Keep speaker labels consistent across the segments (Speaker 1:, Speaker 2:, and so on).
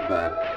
Speaker 1: effect.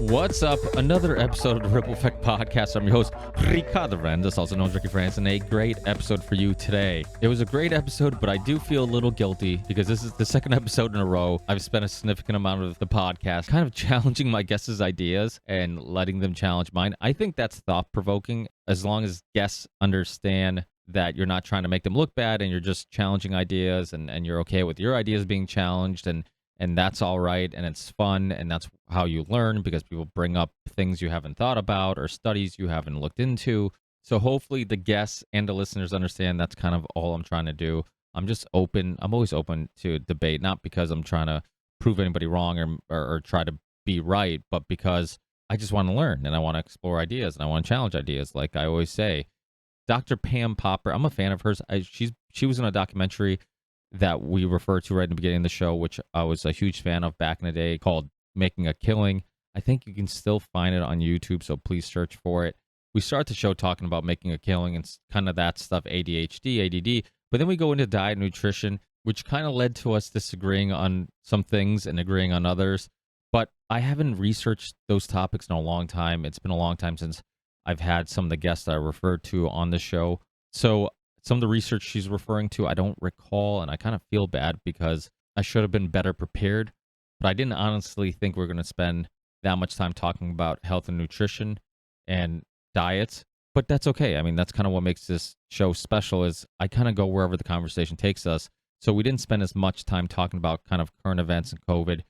Speaker 2: What's up? Another episode of the Ripple Effect Podcast. I'm your host, Ricardo Rendas, also known as Ricky France, and a great episode for you today. It was a great episode, but I do feel a little guilty because this is the second episode in a row. I've spent a significant amount of the podcast kind of challenging my guests' ideas and letting them challenge mine. I think that's thought-provoking as long as guests understand that you're not trying to make them look bad and you're just challenging ideas and you're okay with your ideas being challenged and that's all right, and it's fun, and that's how you learn because people bring up things you haven't thought about or studies you haven't looked into. So hopefully the guests and the listeners understand that's kind of all I'm trying to do. I'm just open. I'm always open to debate, not because I'm trying to prove anybody wrong or try to be right, but because I just want to learn and I want to explore ideas and I want to challenge ideas. Like I always say, Dr. Pam Popper, I'm a fan of hers. She was in a documentary that we refer to right in the beginning of the show, which I was a huge fan of back in the day, called Making a Killing. I think you can still find it on YouTube, so please search for it. We start the show talking about making a killing and kind of that stuff, ADHD, ADD, but then we go into diet and nutrition, which kind of led to us disagreeing on some things and agreeing on others. But I haven't researched those topics in a long time. It's been a long time since I've had some of the guests that I referred to on the show. So some of the research she's referring to, I don't recall, and I kind of feel bad because I should have been better prepared. But I didn't honestly think we're going to spend that much time talking about health and nutrition and diets. But that's okay. I mean, that's kind of what makes this show special is I kind of go wherever the conversation takes us. So we didn't spend as much time talking about kind of current events and COVID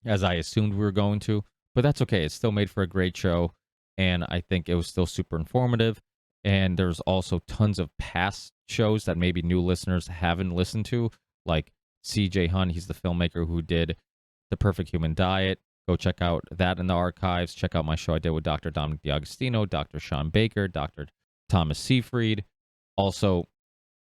Speaker 2: as I assumed we were going to. But that's okay. It's still made for a great show. And I think it was still super informative. And there's also tons of past shows that maybe new listeners haven't listened to, like CJ Hunt. He's the filmmaker who did The Perfect Human Diet. Go check out that in the archives. Check out my show I did with Dr. Dominic D'Agostino, Dr. Sean Baker, Dr. Thomas Seyfried. Also,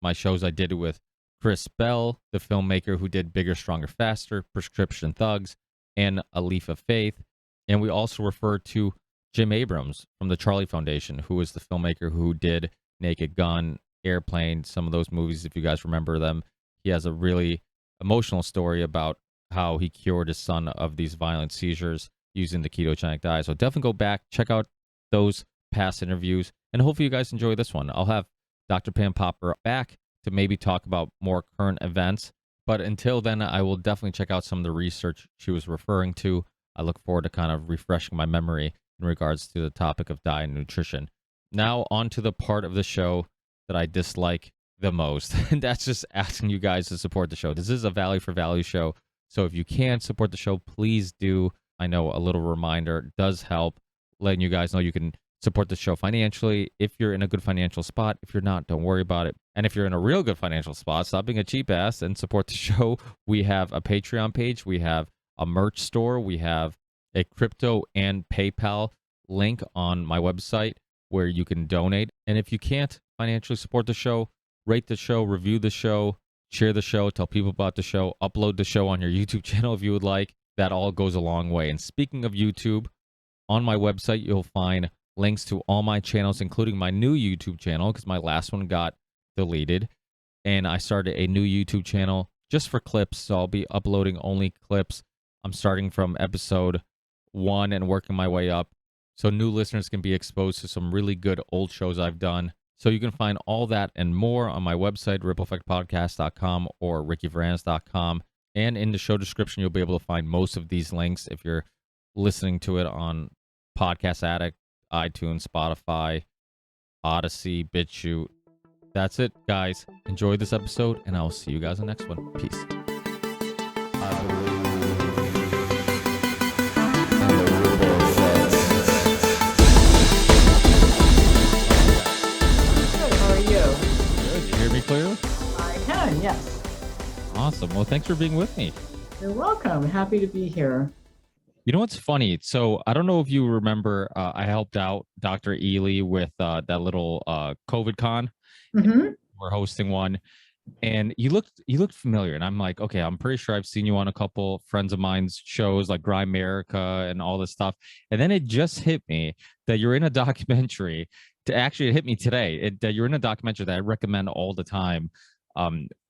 Speaker 2: my shows I did with Chris Bell, the filmmaker who did Bigger, Stronger, Faster, Prescription Thugs, and A Leaf of Faith. And we also refer to Jim Abrams from the Charlie Foundation, who is the filmmaker who did Naked Gun, Airplane, some of those movies, if you guys remember them. He has a really emotional story about how he cured his son of these violent seizures using the ketogenic diet. So definitely go back, check out those past interviews, and hopefully you guys enjoy this one. I'll have Dr. Pam Popper back to maybe talk about more current events. But until then, I will definitely check out some of the research she was referring to. I look forward to kind of refreshing my memory in regards to the topic of diet and nutrition. Now on to the part of the show that I dislike the most, and that's just asking you guys to support the show. This is a value for value show, so if you can support the show, please do. I know a little reminder does help, letting you guys know you can support the show financially if you're in a good financial spot. If you're not, don't worry about it. And if you're in a real good financial spot, stop being a cheap ass and support the show. We have a Patreon page, we have a merch store, we have a crypto and PayPal link on my website where you can donate. And if you can't financially support the show, rate the show, review the show, share the show, tell people about the show, upload the show on your YouTube channel if you would like. That all goes a long way. And speaking of YouTube, on my website, you'll find links to all my channels, including my new YouTube channel, because my last one got deleted. And I started a new YouTube channel just for clips. So I'll be uploading only clips. I'm starting from episode 1 and working my way up, so new listeners can be exposed to some really good old shows I've done. So you can find all that and more on my website, rippleeffectpodcast.com or rickyverans.com. And in the show description, you'll be able to find most of these links if you're listening to it on Podcast Addict, iTunes, Spotify, Odyssey, BitChute. That's it, guys. Enjoy this episode, and I'll see you guys in the next one. Peace.
Speaker 1: Yes.
Speaker 2: Awesome. Well, thanks for being with me.
Speaker 1: You're welcome. Happy to be here.
Speaker 2: You know what's funny? So I don't know if you remember, I helped out Dr. Ely with that little COVID con.
Speaker 1: Hmm.
Speaker 2: We're hosting one, and you looked familiar, and I'm like, okay, I'm pretty sure I've seen you on a couple friends of mine's shows like Grime America and all this stuff. And then it just hit me that you're in a documentary. To actually, it hit me today that you're in a documentary that I recommend all the time,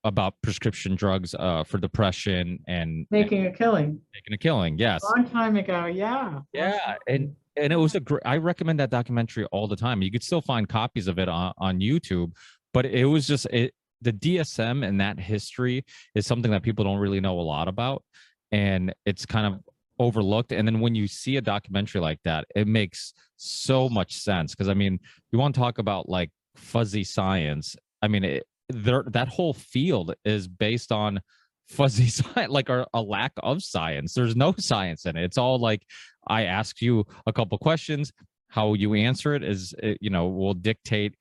Speaker 2: about prescription drugs for depression and
Speaker 1: Making a killing.
Speaker 2: making a killing. Yes.
Speaker 1: Long time ago. Yeah.
Speaker 2: Yeah, and
Speaker 1: Absolutely.
Speaker 2: and it was a great. I recommend that documentary all the time. You could still find copies of it on YouTube, but it was just the DSM and that history is something that people don't really know a lot about, and it's kind of overlooked. And then when you see a documentary like that, it makes so much sense because I mean, you want to talk about like fuzzy science. I mean, that whole field is based on fuzzy science, like a lack of science. There's no science in it. It's all like I ask you a couple questions. How you answer it is, will dictate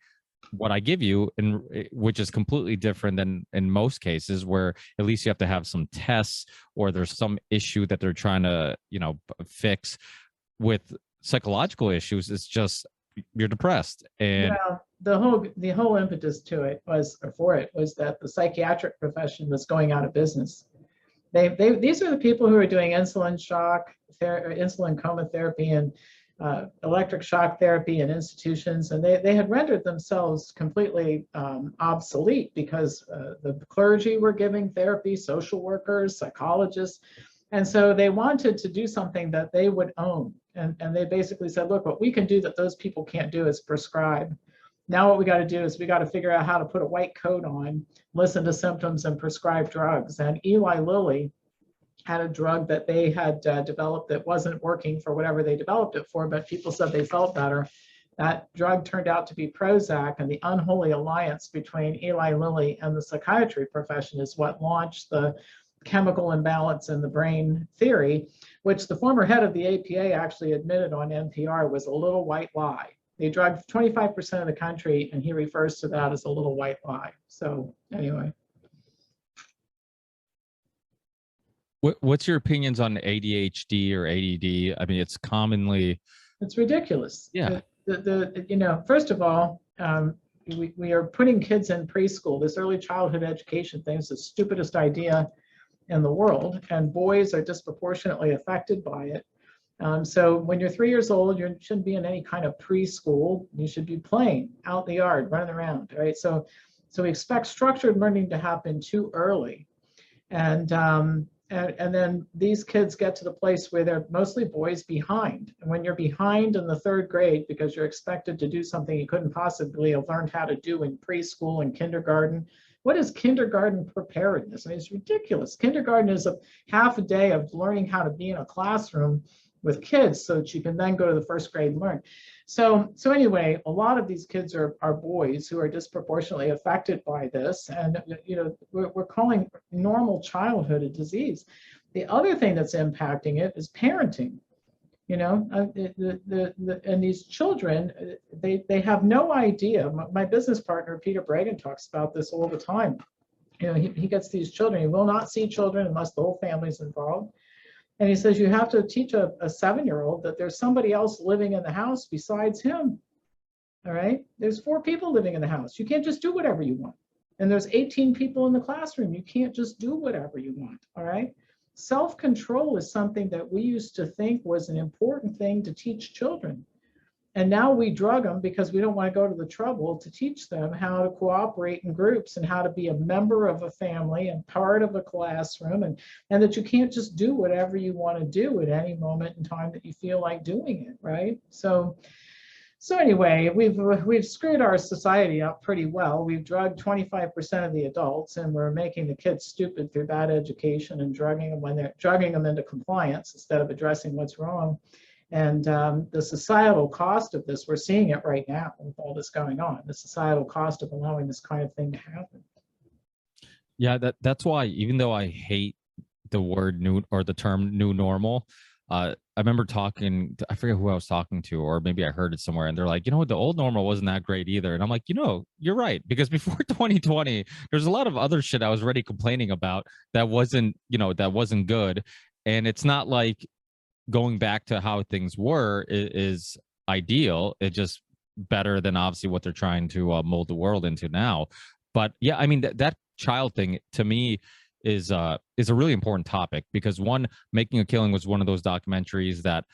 Speaker 2: what I give you, and which is completely different than in most cases where at least you have to have some tests or there's some issue that they're trying to, fix. With psychological issues, it's just you're depressed and
Speaker 1: Well, the whole impetus to it was, or for it, was that the psychiatric profession was going out of business. These are the people who are doing insulin shock, insulin coma therapy, and electric shock therapy in institutions, and they had rendered themselves completely obsolete because the clergy were giving therapy, social workers, psychologists, and so they wanted to do something that they would own. And they basically said, look, what we can do that those people can't do is prescribe. Now what we got to do is we got to figure out how to put a white coat on, listen to symptoms, and prescribe drugs. And Eli Lilly had a drug that they had developed that wasn't working for whatever they developed it for, but people said they felt better. That drug turned out to be Prozac, and the unholy alliance between Eli Lilly and the psychiatry profession is what launched the chemical imbalance in the brain theory, which the former head of the APA actually admitted on NPR was a little white lie. They drugged 25% of the country, and he refers to that as a little white lie. So anyway.
Speaker 2: what's your opinions on ADHD or ADD? I mean, it's commonly.
Speaker 1: It's ridiculous.
Speaker 2: Yeah.
Speaker 1: First of all, we are putting kids in preschool. This early childhood education thing is the stupidest idea in the world, and boys are disproportionately affected by it. So when you're 3 years old, you shouldn't be in any kind of preschool. You should be playing out in the yard, running around, right? So we expect structured learning to happen too early. And then these kids get to the place where they're mostly boys behind. And when you're behind in the third grade because you're expected to do something you couldn't possibly have learned how to do in preschool and kindergarten, what is kindergarten preparedness? I mean, it's ridiculous. Kindergarten is a half a day of learning how to be in a classroom with kids so that you can then go to the first grade and learn. So anyway, a lot of these kids are boys who are disproportionately affected by this. And, we're calling normal childhood a disease. The other thing that's impacting it is parenting. And these children, they have no idea. My business partner, Peter Bragan, talks about this all the time. He gets these children. He will not see children unless the whole family's involved. And he says you have to teach a 7-year-old that there's somebody else living in the house besides him. All right? There's 4 people living in the house. You can't just do whatever you want. And there's 18 people in the classroom. You can't just do whatever you want. All right? Self-control is something that we used to think was an important thing to teach children. And now we drug them because we don't want to go to the trouble to teach them how to cooperate in groups and how to be a member of a family and part of a classroom, and that you can't just do whatever you want to do at any moment in time that you feel like doing it, right? So anyway, we've screwed our society up pretty well. We've drugged 25% of the adults, and we're making the kids stupid through bad education and drugging them into compliance instead of addressing what's wrong. And the societal cost of this, we're seeing it right now with all this going on, the societal cost of allowing this kind of thing to happen.
Speaker 2: Yeah, that's why even though I hate the word new or the term new normal, I remember talking to, I forget who I was talking to, or maybe I heard it somewhere, and they're like, you know what, the old normal wasn't that great either. And I'm like, you know, you're right, because before 2020, there's a lot of other shit I was already complaining about that wasn't, you know, that wasn't good. And it's not like going back to how things were is ideal. It just better than obviously what they're trying to mold the world into now. But yeah, I mean that child thing to me is a really important topic, because one, Making a Killing was one of those documentaries that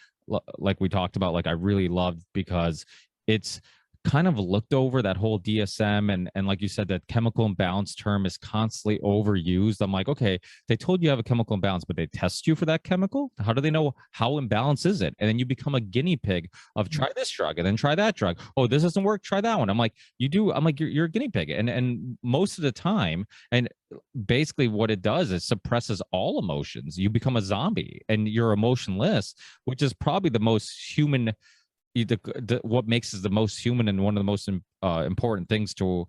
Speaker 2: like we talked about, like I really loved, because it's kind of looked over, that whole DSM, and like you said, that chemical imbalance term is constantly overused. I'm like, okay, they told you have a chemical imbalance, but they test you for that chemical? How do they know how imbalanced is it? And then you become a guinea pig of try this drug and then try that drug. Oh, this doesn't work, try that one. I'm like, you do. I'm like, you're a guinea pig. And most of the time, and basically what it does is suppresses all emotions. You become a zombie and you're emotionless, which is probably the most human, what makes us the most human, and one of the most important things to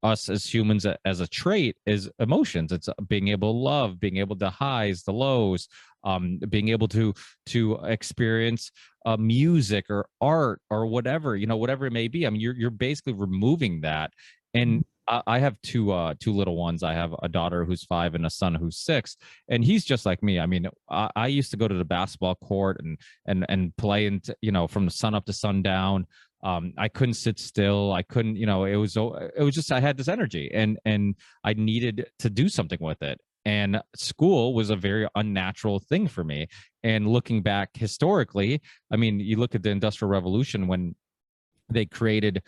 Speaker 2: us as humans as a trait is emotions. It's being able to love, being able to highs, the lows, being able to experience music or art or whatever, you know, whatever it may be. I mean, you're basically removing that. And I have two little ones. I have a daughter who's 5 and a son who's 6, and he's just like me. I mean, I used to go to the basketball court and play, into, you know, from the sun up to sundown. I couldn't sit still. I couldn't, you know, it was just, I had this energy, and I needed to do something with it. And school was a very unnatural thing for me. And looking back historically, I mean, you look at the Industrial Revolution when they created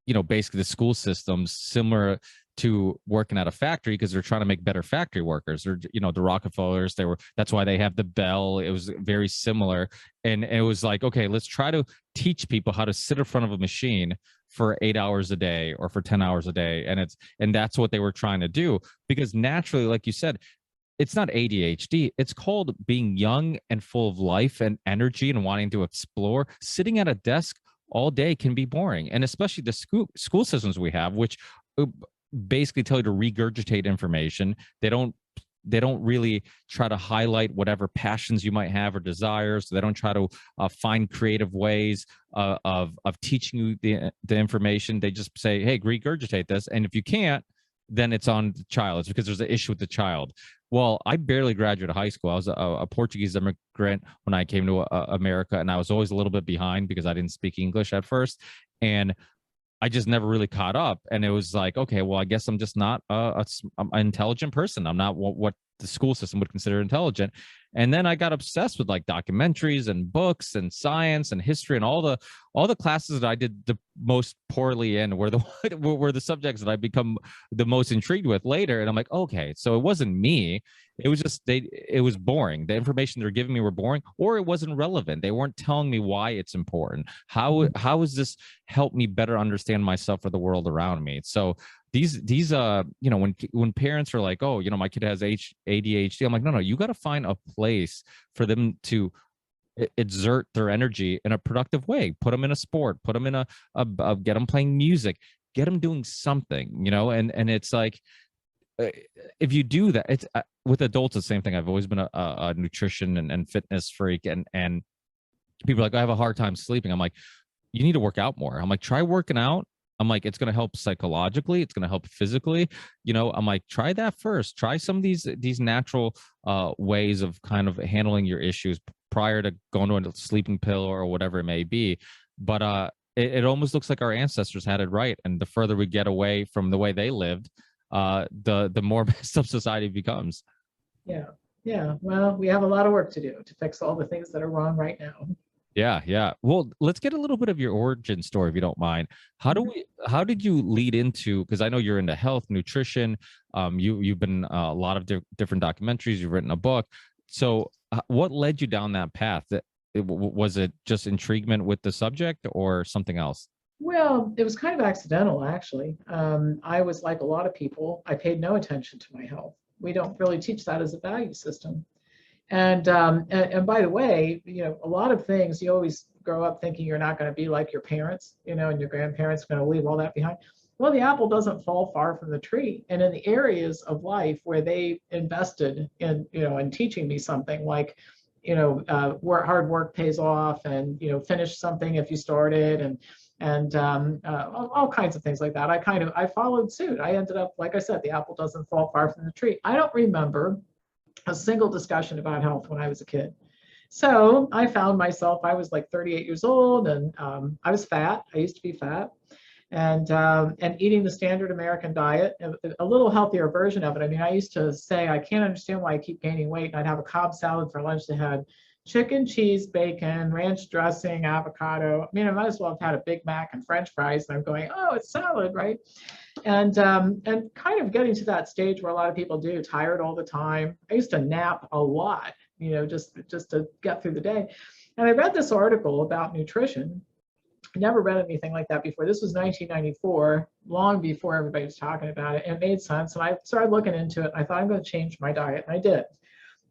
Speaker 2: you know, basically the school systems similar to working at a factory, because they're trying to make better factory workers. Or, you know, the Rockefellers, that's why they have the bell. It was very similar. And it was like, okay, let's try to teach people how to sit in front of a machine for 8 hours a day or for 10 hours a day. And that's what they were trying to do, because naturally, like you said, it's not ADHD. It's called being young and full of life and energy and wanting to explore. Sitting at a desk all day can be boring, and especially the school systems we have, which basically tell you to regurgitate information. They don't really try to highlight whatever passions you might have or desires. They don't try to find creative ways of teaching you the information. They just say, hey, regurgitate this, and if you can't, then it's on the child. It's because there's an issue with the child. Well, I barely graduated high school. I was a Portuguese immigrant when I came to America, and I was always a little bit behind because I didn't speak English at first, and I just never really caught up. And it was like, okay, well, I guess I'm just not an intelligent person. I'm not what the school system would consider intelligent. And then I got obsessed with like documentaries and books and science and history, and all the classes that I did the most poorly in were the subjects that I become the most intrigued with later. And I'm like, okay, so it wasn't me. It was just it was boring. The information they're giving me were boring, or it wasn't relevant. They weren't telling me why it's important. How does this help me better understand myself or the world around me? So these you know, when parents are like, oh, you know, my kid has ADHD, I'm like, no, you got to find a place for them to exert their energy in a productive way. Put them in a sport, put them in a get them playing music, get them doing something, you know. And it's like, if you do that, it's with adults the same thing. I've always been a nutrition and fitness freak, and people are like, I have a hard time sleeping. I'm like, you need to work out more. I'm like, try working out. I'm like, it's going to help psychologically. It's going to help physically. You know, I'm like, try that first. Try some of these natural ways of kind of handling your issues prior to going to a sleeping pill or whatever it may be. But it almost looks like our ancestors had it right. And the further we get away from the way they lived, the more messed up society becomes.
Speaker 1: Yeah. Yeah. Well, we have a lot of work to do to fix all the things that are wrong right now.
Speaker 2: Yeah. Well, let's get a little bit of your origin story, if you don't mind. How did you lead into, because I know you're into health, nutrition. You've been a lot of different documentaries. You've written a book. So what led you down that path? Was it just intriguement with the subject or something else?
Speaker 1: Well, it was kind of accidental, actually. I was like a lot of people. I paid no attention to my health. We don't really teach that as a value system. And by the way, you know, a lot of things, you always grow up thinking you're not going to be like your parents, you know, and your grandparents are going to leave all that behind. Well, the apple doesn't fall far from the tree. And in the areas of life where they invested in, you know, in teaching me something like, hard work pays off, and finish something if you start it, and all kinds of things like that. I followed suit. I ended up, like I said, the apple doesn't fall far from the tree. I don't remember a single discussion about health when I was a kid. So I found myself, I was like 38 years old, and I was fat. I used to be fat, and eating the standard American diet, a little healthier version of it. I mean, I used to say, I can't understand why I keep gaining weight. And I'd have a Cobb salad for lunch that had chicken, cheese, bacon, ranch dressing, avocado. I mean, I might as well have had a Big Mac and French fries. And I'm going, oh, it's salad, right? And kind of getting to that stage where a lot of people do, tired all the time. I used to nap a lot, just to get through the day. And I read this article about nutrition. I never read anything like that before. This was 1994, long before everybody was talking about it. And it made sense. And I started looking into it. And I thought, I'm going to change my diet. And I did.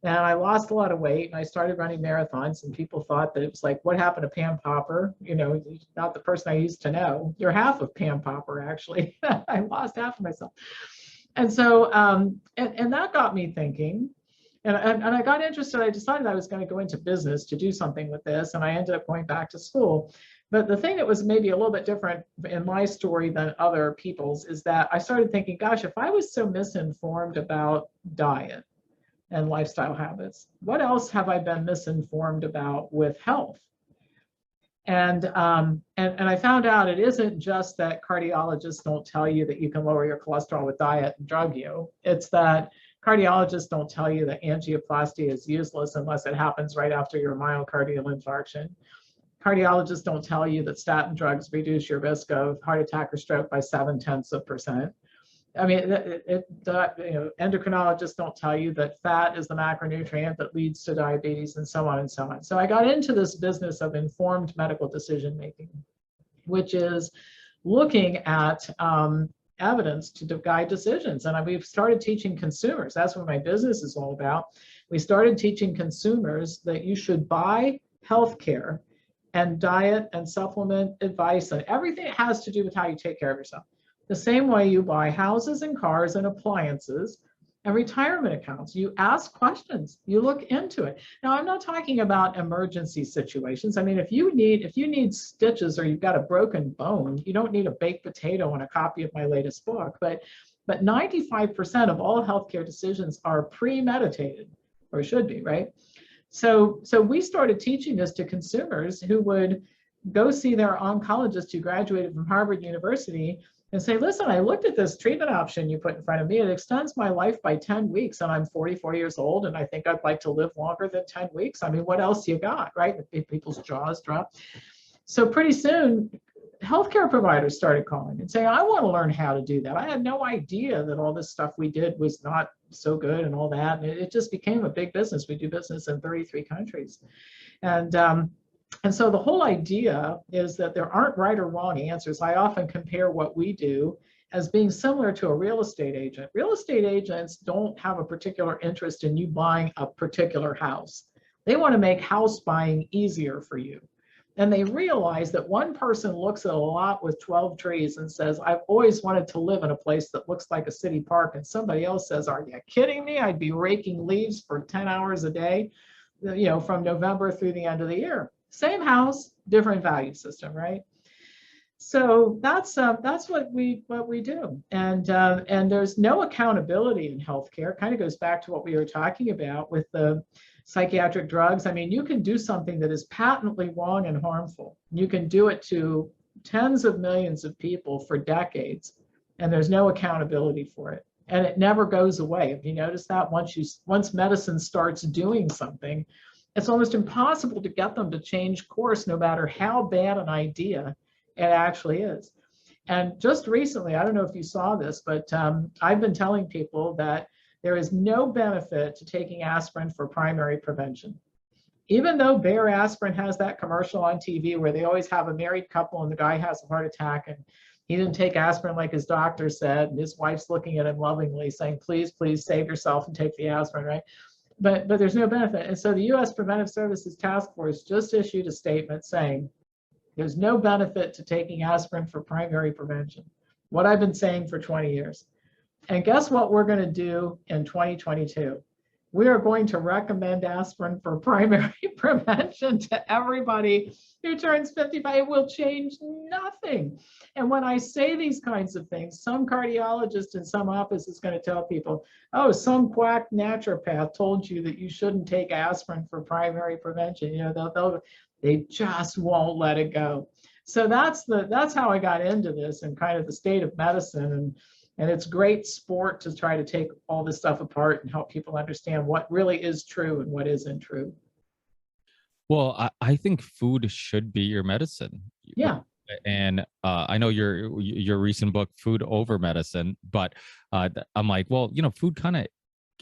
Speaker 1: And I lost a lot of weight, and I started running marathons, and people thought that it was like, what happened to Pam Popper? Not the person I used to know. You're half of Pam Popper, actually. I lost half of myself. And so, and that got me thinking, and I got interested. I decided I was going to go into business to do something with this, and I ended up going back to school. But the thing that was maybe a little bit different in my story than other people's is that I started thinking, gosh, if I was so misinformed about diet and lifestyle habits, what else have I been misinformed about with health? And I found out it isn't just that cardiologists don't tell you that you can lower your cholesterol with diet and drug you. It's that cardiologists don't tell you that angioplasty is useless unless it happens right after your myocardial infarction. Cardiologists don't tell you that statin drugs reduce your risk of heart attack or stroke by 0.7%. I mean, endocrinologists don't tell you that fat is the macronutrient that leads to diabetes, and so on and so on. So I got into this business of informed medical decision making, which is looking at evidence to guide decisions. And we've started teaching consumers. That's what my business is all about. We started teaching consumers that you should buy healthcare and diet and supplement advice and everything that has to do with how you take care of yourself, the same way you buy houses and cars and appliances and retirement accounts. You ask questions, you look into it. Now, I'm not talking about emergency situations. I mean, if you need stitches or you've got a broken bone, you don't need a baked potato and a copy of my latest book. But 95% of all healthcare decisions are premeditated, or should be, right? So we started teaching this to consumers who would go see their oncologist who graduated from Harvard University and say, listen, I looked at this treatment option you put in front of me. It extends my life by 10 weeks, and I'm 44 years old, and I think I'd like to live longer than 10 weeks. I mean, what else you got, right? People's jaws drop. So pretty soon, healthcare providers started calling and saying, I want to learn how to do that. I had no idea that all this stuff we did was not so good and all that. And it just became a big business. We do business in 33 countries. And so the whole idea is that there aren't right or wrong answers. I often compare what we do as being similar to a real estate agent. Real estate agents don't have a particular interest in you buying a particular house. They want to make house buying easier for you. And they realize that one person looks at a lot with 12 trees and says, I've always wanted to live in a place that looks like a city park. And somebody else says, are you kidding me? I'd be raking leaves for 10 hours a day, from November through the end of the year. Same house, different value system, right? So that's what we do. And there's no accountability in healthcare. Kind of goes back to what we were talking about with the psychiatric drugs. I mean, you can do something that is patently wrong and harmful. You can do it to tens of millions of people for decades, and there's no accountability for it. And it never goes away. Have you noticed that? Once medicine starts doing something, it's almost impossible to get them to change course, no matter how bad an idea it actually is. And just recently, I don't know if you saw this, but I've been telling people that there is no benefit to taking aspirin for primary prevention. Even though Bayer Aspirin has that commercial on TV where they always have a married couple and the guy has a heart attack and he didn't take aspirin like his doctor said, and his wife's looking at him lovingly saying, please, please save yourself and take the aspirin, right? But there's no benefit. And so the U.S. Preventive Services Task Force just issued a statement saying there's no benefit to taking aspirin for primary prevention. What I've been saying for 20 years. And guess what we're going to do in 2022? we are going to recommend aspirin for primary prevention to everybody who turns 55. It will change nothing. And when I say these kinds of things, some cardiologist in some office is going to tell people, oh, some quack naturopath told you that you shouldn't take aspirin for primary prevention. You know, they just won't let it go. So that's how I got into this and kind of the state of medicine. And it's great sport to try to take all this stuff apart and help people understand what really is true and what isn't true.
Speaker 2: Well, I think food should be your medicine.
Speaker 1: Yeah.
Speaker 2: And I know your recent book, Food Over Medicine, but I'm like, well, you know, food kind of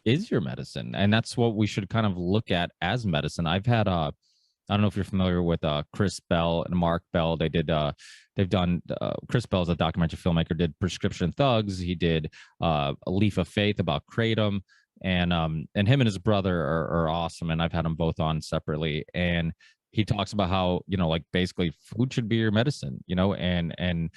Speaker 2: is your medicine, and that's what we should kind of look at as medicine. I've had I don't know if you're familiar with Chris Bell and Mark Bell. They've done Chris Bell is a documentary filmmaker, did Prescription Thugs. He did A Leaf of Faith about Kratom, and him and his brother are awesome. And I've had them both on separately. And he talks about how, you know, like basically food should be your medicine, you know, and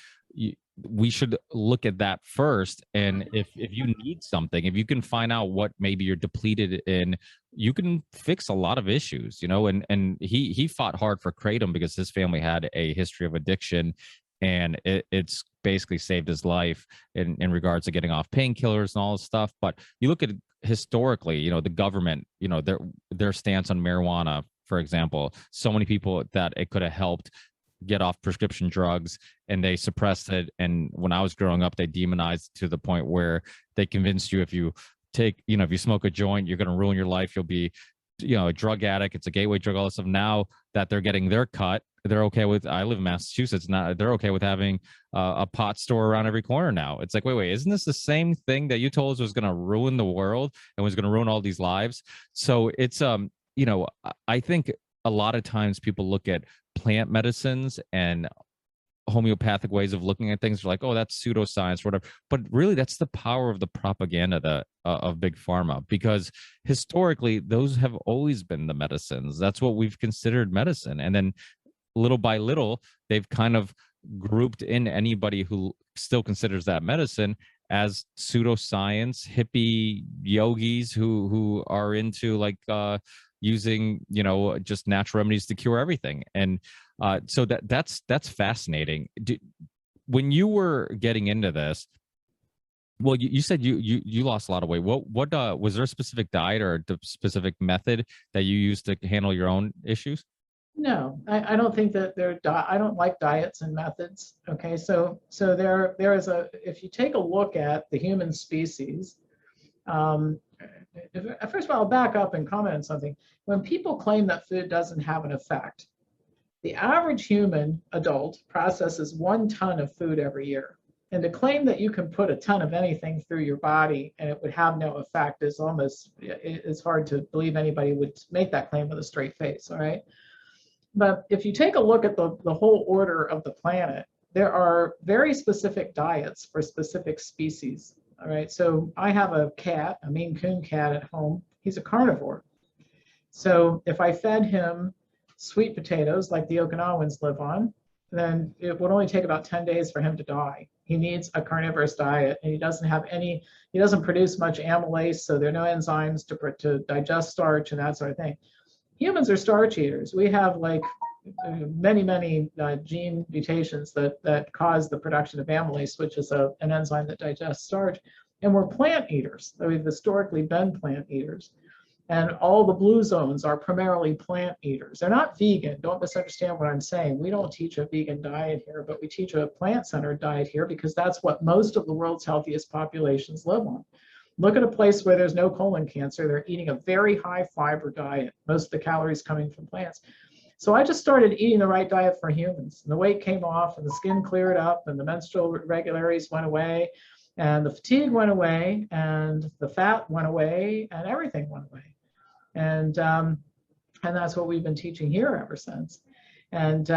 Speaker 2: we should look at that first. And if you need something, if you can find out what maybe you're depleted in, you can fix a lot of issues, you know. And he fought hard for Kratom because his family had a history of addiction, and it's basically saved his life in regards to getting off painkillers and all this stuff. But you look at it historically, you know, the government, you know, their stance on marijuana, for example, so many people that it could have helped get off prescription drugs, and they suppressed it. And when I was growing up, they demonized to the point where they convinced you if you take, you know, if you smoke a joint, you're going to ruin your life. You'll be, you know, a drug addict. It's a gateway drug, all this stuff. Now that they're getting their cut, they're okay with, I live in Massachusetts now, they're okay with having a pot store around every corner now. It's like, wait, isn't this the same thing that you told us was going to ruin the world and was going to ruin all these lives? So it's, you know, I think a lot of times people look at plant medicines and homeopathic ways of looking at things. They're like, oh, that's pseudoscience, whatever. But really, that's the power of the propaganda of big pharma, because historically, those have always been the medicines. That's what we've considered medicine. And then little by little, they've kind of grouped in anybody who still considers that medicine as pseudoscience, hippie yogis who are into like using, you know, just natural remedies to cure everything. And so that's fascinating. When you were getting into this, well, you said you lost a lot of weight. What was there a specific diet or a specific method that you used to handle your own issues?
Speaker 1: No, I don't think that I don't like diets and methods. Okay, so there is if you take a look at the human species, first of all, I'll back up and comment on something. When people claim that food doesn't have an effect, the average human adult processes 1 ton of food every year. And to claim that you can put a ton of anything through your body and it would have no effect is almost, it's hard to believe anybody would make that claim with a straight face, all right? But if you take a look at the whole order of the planet, there are very specific diets for specific species. All right, so I have a cat, a Maine Coon cat at home. He's a carnivore. So if I fed him sweet potatoes like the Okinawans live on, then it would only take about 10 days for him to die. He needs a carnivorous diet, and he doesn't produce much amylase, so there are no enzymes to digest starch and that sort of thing. Humans are starch eaters. We have like many gene mutations that cause the production of amylase, which is an enzyme that digests starch. And we're plant eaters. We've historically been plant eaters. And all the blue zones are primarily plant eaters. They're not vegan. Don't misunderstand what I'm saying. We don't teach a vegan diet here, but we teach a plant-centered diet here because that's what most of the world's healthiest populations live on. Look at a place where there's no colon cancer. They're eating a very high fiber diet, most of the calories coming from plants. So I just started eating the right diet for humans. And the weight came off, and the skin cleared up, and the menstrual irregularities went away, and the fatigue went away, and the fat went away, and everything went away. And that's what we've been teaching here ever since. And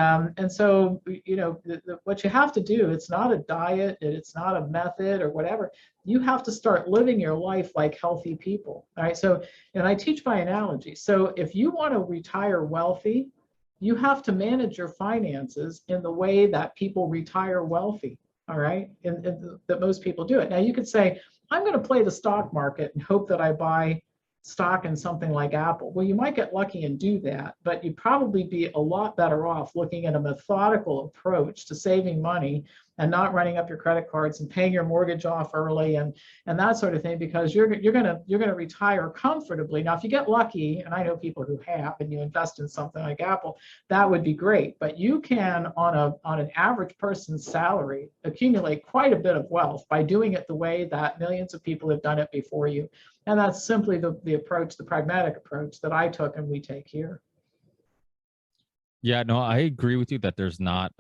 Speaker 1: so, you know, what you have to do, it's not a diet, it's not a method or whatever. You have to start living your life like healthy people. All right. So, and I teach by analogy. So if you want to retire wealthy, you have to manage your finances in the way that people retire wealthy. All right. And that most people do it. Now you could say, I'm going to play the stock market and hope that I buy stock in something like Apple. Well, you might get lucky and do that, but you'd probably be a lot better off looking at a methodical approach to saving money and not running up your credit cards and paying your mortgage off early and that sort of thing, because you're gonna retire comfortably. Now, if you get lucky, and I know people who have, and you invest in something like Apple, that would be great. But you can, on an average person's salary, accumulate quite a bit of wealth by doing it the way that millions of people have done it before you. And that's simply the approach, the pragmatic approach that I took and we take here.
Speaker 2: Yeah, no, I agree with you that there's not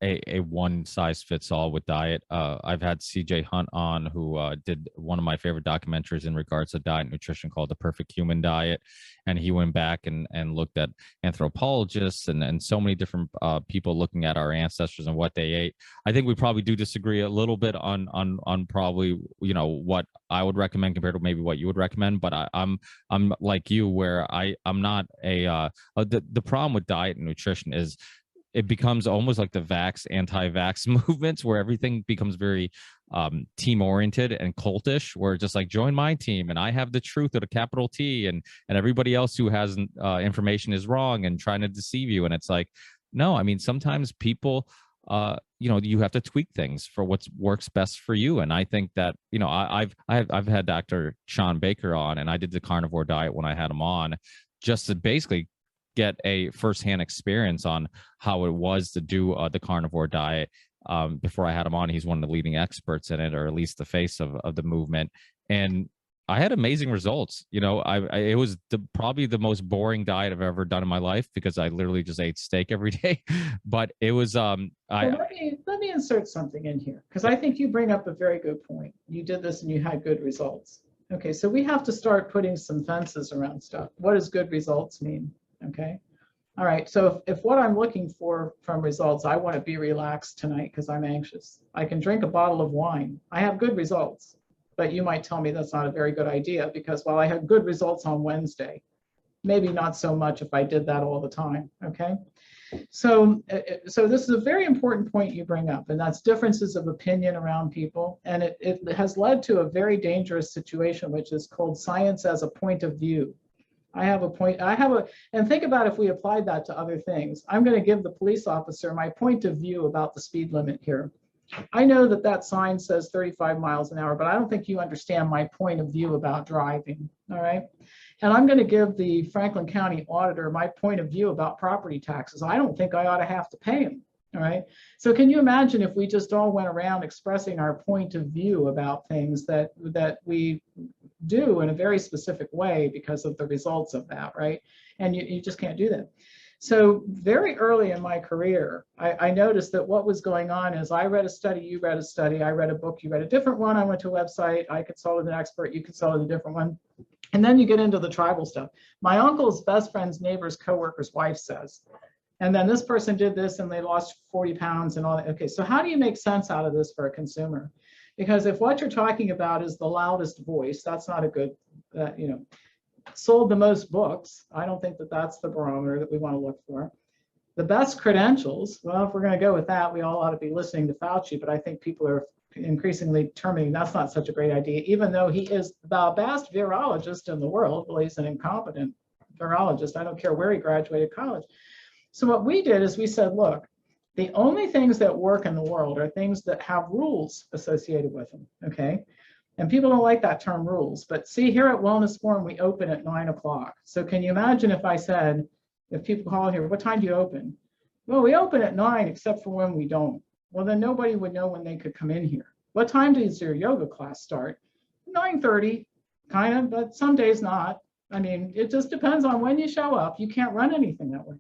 Speaker 2: a one size fits all with diet. I've had CJ Hunt on, who did one of my favorite documentaries in regards to diet and nutrition called The Perfect Human Diet. And he went back and looked at anthropologists and so many different people looking at our ancestors and what they ate. I think we probably do disagree a little bit on probably, you know, what I would recommend compared to maybe what you would recommend. But I'm like you, where I'm not the problem with diet and nutrition is it becomes almost like the anti-vax movements, where everything becomes very team oriented and cultish, where just like, join my team and I have the truth with a capital T, and everybody else who has information is wrong and trying to deceive you. And it's like, no, I mean, sometimes people, you know, you have to tweak things for what works best for you. And I think that, you know, I've had Dr. Sean Baker on, and I did the carnivore diet when I had him on, just to basically get a firsthand experience on how it was to do the carnivore diet. Before I had him on, he's one of the leading experts in it, or at least the face of the movement. And I had amazing results. You know, it was probably the most boring diet I've ever done in my life, because I literally just ate steak every day. But it was
Speaker 1: Well, let me insert something in here, because I think you bring up a very good point. You did this and you had good results. Okay, so we have to start putting some fences around stuff. What does good results mean? Okay. All right. So if what I'm looking for from results, I want to be relaxed tonight because I'm anxious, I can drink a bottle of wine. I have good results. But you might tell me that's not a very good idea, because while I had good results on Wednesday, maybe not so much if I did that all the time. Okay. So this is a very important point you bring up, and that's differences of opinion around people. And it has led to a very dangerous situation, which is called science as a point of view. And think about if we applied that to other things. I'm going to give the police officer my point of view about the speed limit here. I know that sign says 35 miles an hour, but I don't think you understand my point of view about driving, all right? And I'm going to give the Franklin County auditor my point of view about property taxes. I don't think I ought to have to pay them, all right? So can you imagine if we just all went around expressing our point of view about things that we do in a very specific way because of the results of that, right? And you just can't do that. So very early in my career, I noticed that what was going on is I read a study, you read a study, I read a book, you read a different one, I went to a website, I consulted an expert, you consulted a different one. And then you get into the tribal stuff. My uncle's best friend's neighbor's coworker's wife says, and then this person did this and they lost 40 pounds and all that. Okay, so how do you make sense out of this for a consumer? Because if what you're talking about is the loudest voice, that's not a good, you know, sold the most books. I don't think that that's the barometer that we want to look for. The best credentials, well, if we're going to go with that, we all ought to be listening to Fauci, but I think people are increasingly determining that's not such a great idea, even though he is the best virologist in the world. Well, he's an incompetent virologist. I don't care where he graduated college. So what we did is we said, look, the only things that work in the world are things that have rules associated with them, okay? And people don't like that term rules, but see, here at Wellness Forum, we open at 9 o'clock. So can you imagine if I said, if people call here, what time do you open? Well, we open at 9, except for when we don't. Well, then nobody would know when they could come in here. What time does your yoga class start? 9:30, kind of, but some days not. I mean, it just depends on when you show up. You can't run anything that way.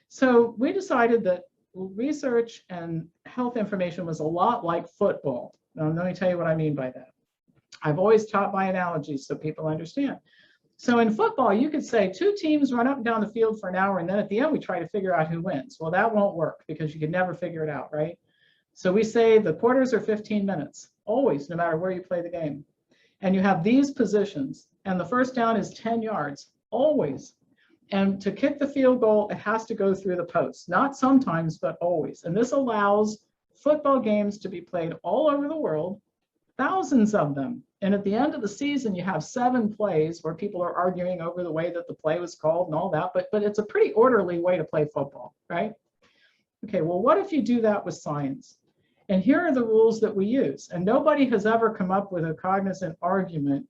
Speaker 1: So we decided that research and health information was a lot like football. Now, let me tell you what I mean by that. I've always taught by analogies so people understand. So in football, you could say 2 teams run up and down the field for an hour, and then at the end, we try to figure out who wins. Well, that won't work because you can never figure it out, right? So we say the quarters are 15 minutes, always, no matter where you play the game. And you have these positions, and the first down is 10 yards, always. And to kick the field goal, it has to go through the post, not sometimes, but always. And this allows football games to be played all over the world, thousands of them, And at the end of the season, you have 7 plays where people are arguing over the way that the play was called and all that, but it's a pretty orderly way to play football, right? Okay, well, what if you do that with science? And here are the rules that we use. And nobody has ever come up with a cognizant argument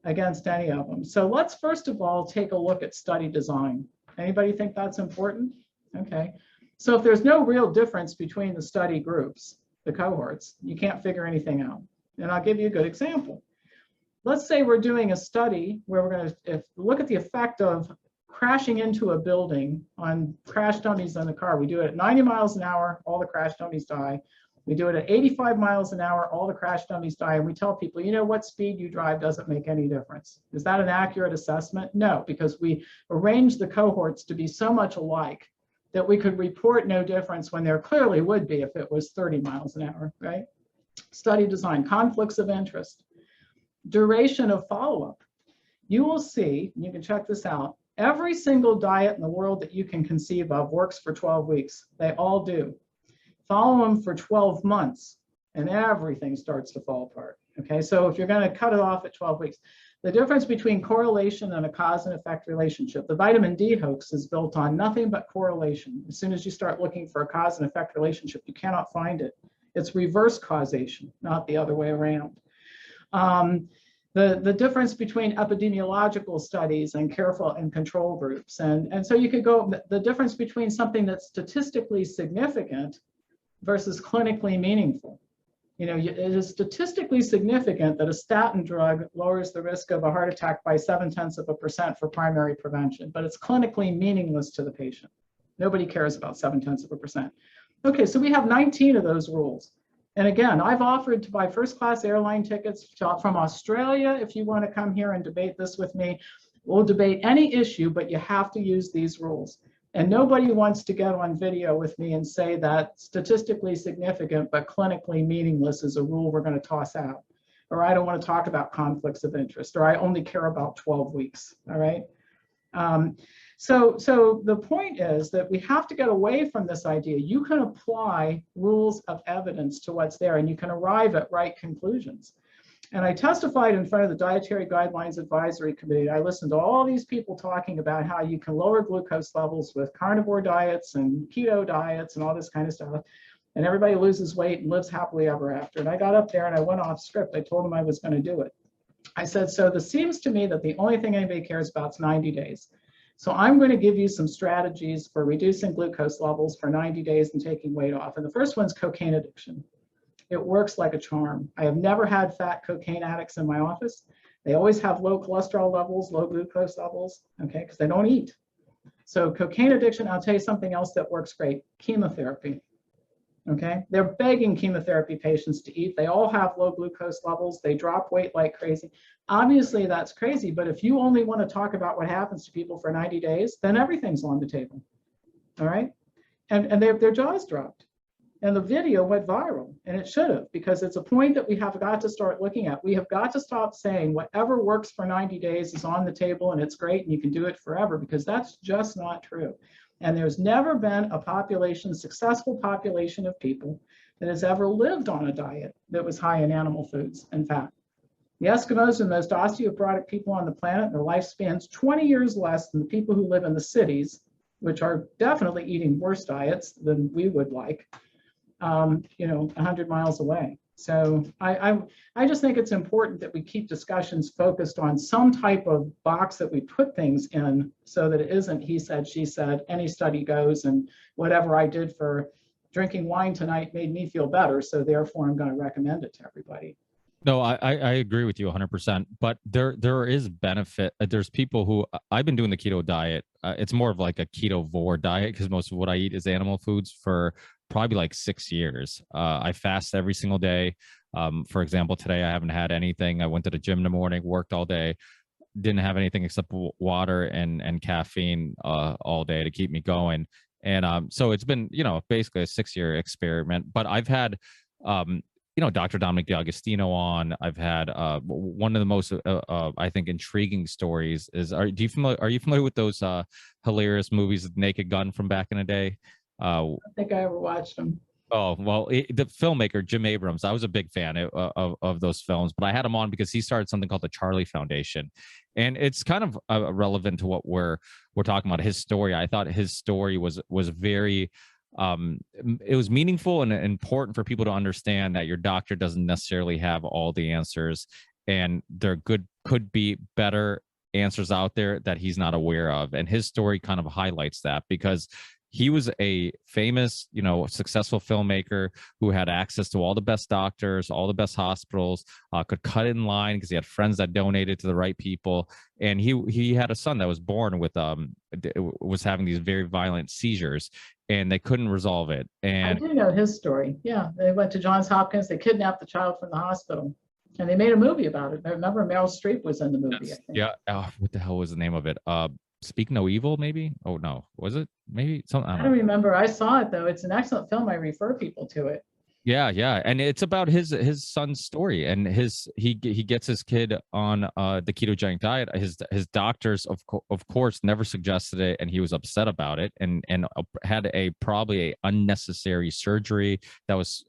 Speaker 1: against any of them. So let's first of all take a look at study design. Anybody think that's important? Okay. So if there's no real difference between the study groups, the cohorts, you can't figure anything out. And I'll give you a good example. Let's say we're doing a study where we're going to look at the effect of crashing into a building on crash dummies in the car. We do it at 90 miles an hour, all the crash dummies die. We do it at 85 miles an hour, all the crash dummies die, and we tell people, you know, what speed you drive doesn't make any difference. Is that an accurate assessment? No, because we arranged the cohorts to be so much alike that we could report no difference when there clearly would be if it was 30 miles an hour, right? Study design, conflicts of interest, duration of follow-up. You will see, and you can check this out, every single diet in the world that you can conceive of works for 12 weeks. They all do. Follow them for 12 months and everything starts to fall apart. Okay, so if you're going to cut it off at 12 weeks, the difference between correlation and a cause and effect relationship, the vitamin D hoax is built on nothing but correlation. As soon as you start looking for a cause and effect relationship, you cannot find it. It's reverse causation, not the other way around. The difference between epidemiological studies and careful and control groups. And so you could go, the difference between something that's statistically significant versus clinically meaningful. You know, it is statistically significant that a statin drug lowers the risk of a heart attack by 0.7% for primary prevention, but it's clinically meaningless to the patient. Nobody cares about 0.7%. Okay, so we have 19 of those rules. And again, I've offered to buy first-class airline tickets from Australia if you want to come here and debate this with me. We'll debate any issue, but you have to use these rules. And nobody wants to get on video with me and say that statistically significant but clinically meaningless is a rule we're going to toss out. Or I don't want to talk about conflicts of interest, or I only care about 12 weeks, all right? So the point is that we have to get away from this idea. You can apply rules of evidence to what's there and you can arrive at right conclusions. And I testified in front of the Dietary Guidelines Advisory Committee. I listened to all these people talking about how you can lower glucose levels with carnivore diets and keto diets and all this kind of stuff. And everybody loses weight and lives happily ever after. And I got up there and I went off script. I told them I was going to do it. I said, so this seems to me that the only thing anybody cares about is 90 days. So I'm going to give you some strategies for reducing glucose levels for 90 days and taking weight off. And the first one's cocaine addiction. It works like a charm. I have never had fat cocaine addicts in my office. They always have low cholesterol levels, low glucose levels, okay, because they don't eat. So cocaine addiction, I'll tell you something else that works great, chemotherapy, okay? They're begging chemotherapy patients to eat. They all have low glucose levels. They drop weight like crazy. Obviously, that's crazy, but if you only want to talk about what happens to people for 90 days, then everything's on the table, all right? And their jaws dropped. And the video went viral, and it should have, because it's a point that we have got to start looking at. We have got to stop saying whatever works for 90 days is on the table and it's great and you can do it forever, because that's just not true. And there's never been a population, successful population of people that has ever lived on a diet that was high in animal foods and fat. The Eskimos are the most osteoporotic people on the planet. Their lifespan's 20 years less than the people who live in the cities, which are definitely eating worse diets than we would like. 100 miles away. So I just think it's important that we keep discussions focused on some type of box that we put things in so that it isn't he said, she said, any study goes, and whatever I did for drinking wine tonight made me feel better, so therefore I'm going to recommend it to everybody.
Speaker 2: No, I agree with you 100%, but there is benefit. There's people who, I've been doing the keto diet. It's more of like a ketovore diet because most of what I eat is animal foods for probably like 6 years. I fast every single day. For example, today I haven't had anything. I went to the gym in the morning, worked all day, didn't have anything except water and caffeine all day to keep me going. And so it's been, basically a 6-year experiment. But I've had, Dr. Dominic D'Agostino on. I've had one of the most, I think, intriguing stories is, are you familiar with those hilarious movies, Naked Gun from back in the day?
Speaker 1: I don't think I ever watched them.
Speaker 2: Oh, well, the filmmaker, Jim Abrams, I was a big fan of those films, but I had him on because he started something called the Charlie Foundation. And it's kind of relevant to what we're talking about, his story. I thought his story was very it was meaningful and important for people to understand that your doctor doesn't necessarily have all the answers, and there could be better answers out there that he's not aware of. And his story kind of highlights that, because he was a famous, successful filmmaker who had access to all the best doctors, all the best hospitals, could cut in line because he had friends that donated to the right people. And he had a son that was born with was having these very violent seizures, and they couldn't resolve it.
Speaker 1: I
Speaker 2: And
Speaker 1: do know his story. Yeah, they went to Johns Hopkins. They kidnapped the child from the hospital, and they made a movie about it. I remember Meryl Streep was in the movie, I think.
Speaker 2: yeah, what the hell was the name of it? Speak No Evil, maybe? Oh no, was it? Maybe something. I
Speaker 1: I
Speaker 2: don't
Speaker 1: don't
Speaker 2: know.
Speaker 1: remember. I saw it though. It's an excellent film. I refer people to it.
Speaker 2: Yeah, yeah, and it's about his son's story, and he gets his kid on the ketogenic diet. His doctors of course never suggested it, and he was upset about it, and had probably a unnecessary surgery that was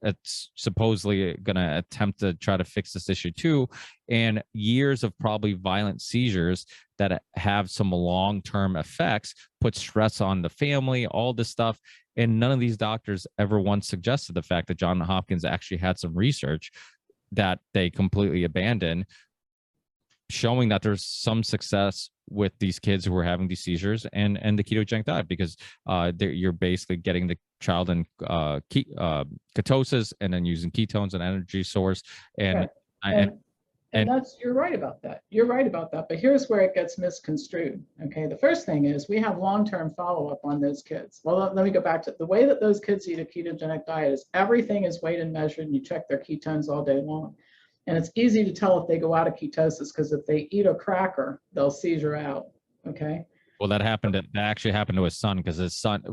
Speaker 2: supposedly going to attempt to try to fix this issue too, and years of probably violent seizures that have some long-term effects, put stress on the family, all this stuff. And none of these doctors ever once suggested the fact that Johns Hopkins actually had some research that they completely abandoned, showing that there's some success with these kids who are having these seizures and the ketogenic diet, because you're basically getting the child in ketosis and then using ketones and energy source. And,
Speaker 1: right. And
Speaker 2: and
Speaker 1: you're right about that. You're right about that. But here's where it gets misconstrued. Okay. The first thing is we have long-term follow-up on those kids. Well, let me go back to the way that those kids eat a ketogenic diet is everything is weighed and measured, and you check their ketones all day long. And it's easy to tell if they go out of ketosis, because if they eat a cracker, they'll seizure out. Okay.
Speaker 2: well, that actually happened to his son, because his son,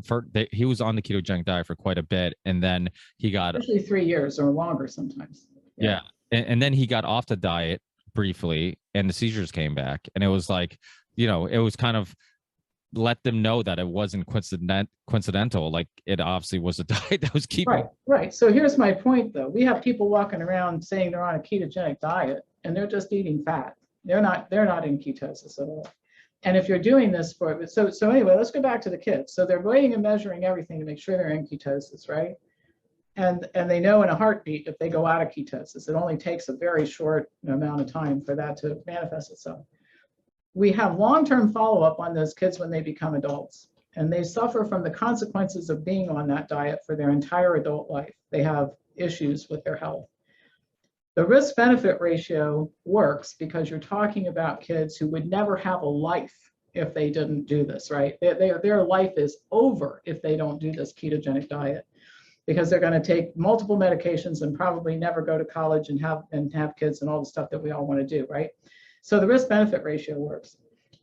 Speaker 2: he was on the ketogenic diet for quite a bit, and then he got
Speaker 1: usually 3 years or longer sometimes.
Speaker 2: Yeah. And then he got off the diet briefly, and the seizures came back, and it was like, it was kind of let them know that it wasn't coincidental. Like, it obviously was a diet that was keeping.
Speaker 1: Right. So here's my point, though. We have people walking around saying they're on a ketogenic diet, and they're just eating fat. They're not in ketosis at all. And if you're doing this so anyway, let's go back to the kids. So they're weighing and measuring everything to make sure they're in ketosis, right? And they know in a heartbeat if they go out of ketosis. It only takes a very short amount of time for that to manifest itself. We have long-term follow-up on those kids when they become adults, and they suffer from the consequences of being on that diet for their entire adult life. They have issues with their health. The risk-benefit ratio works because you're talking about kids who would never have a life if they didn't do this, right? Their life is over if they don't do this ketogenic diet, because they're going to take multiple medications and probably never go to college and have kids and all the stuff that we all want to do, right? So the risk-benefit ratio works.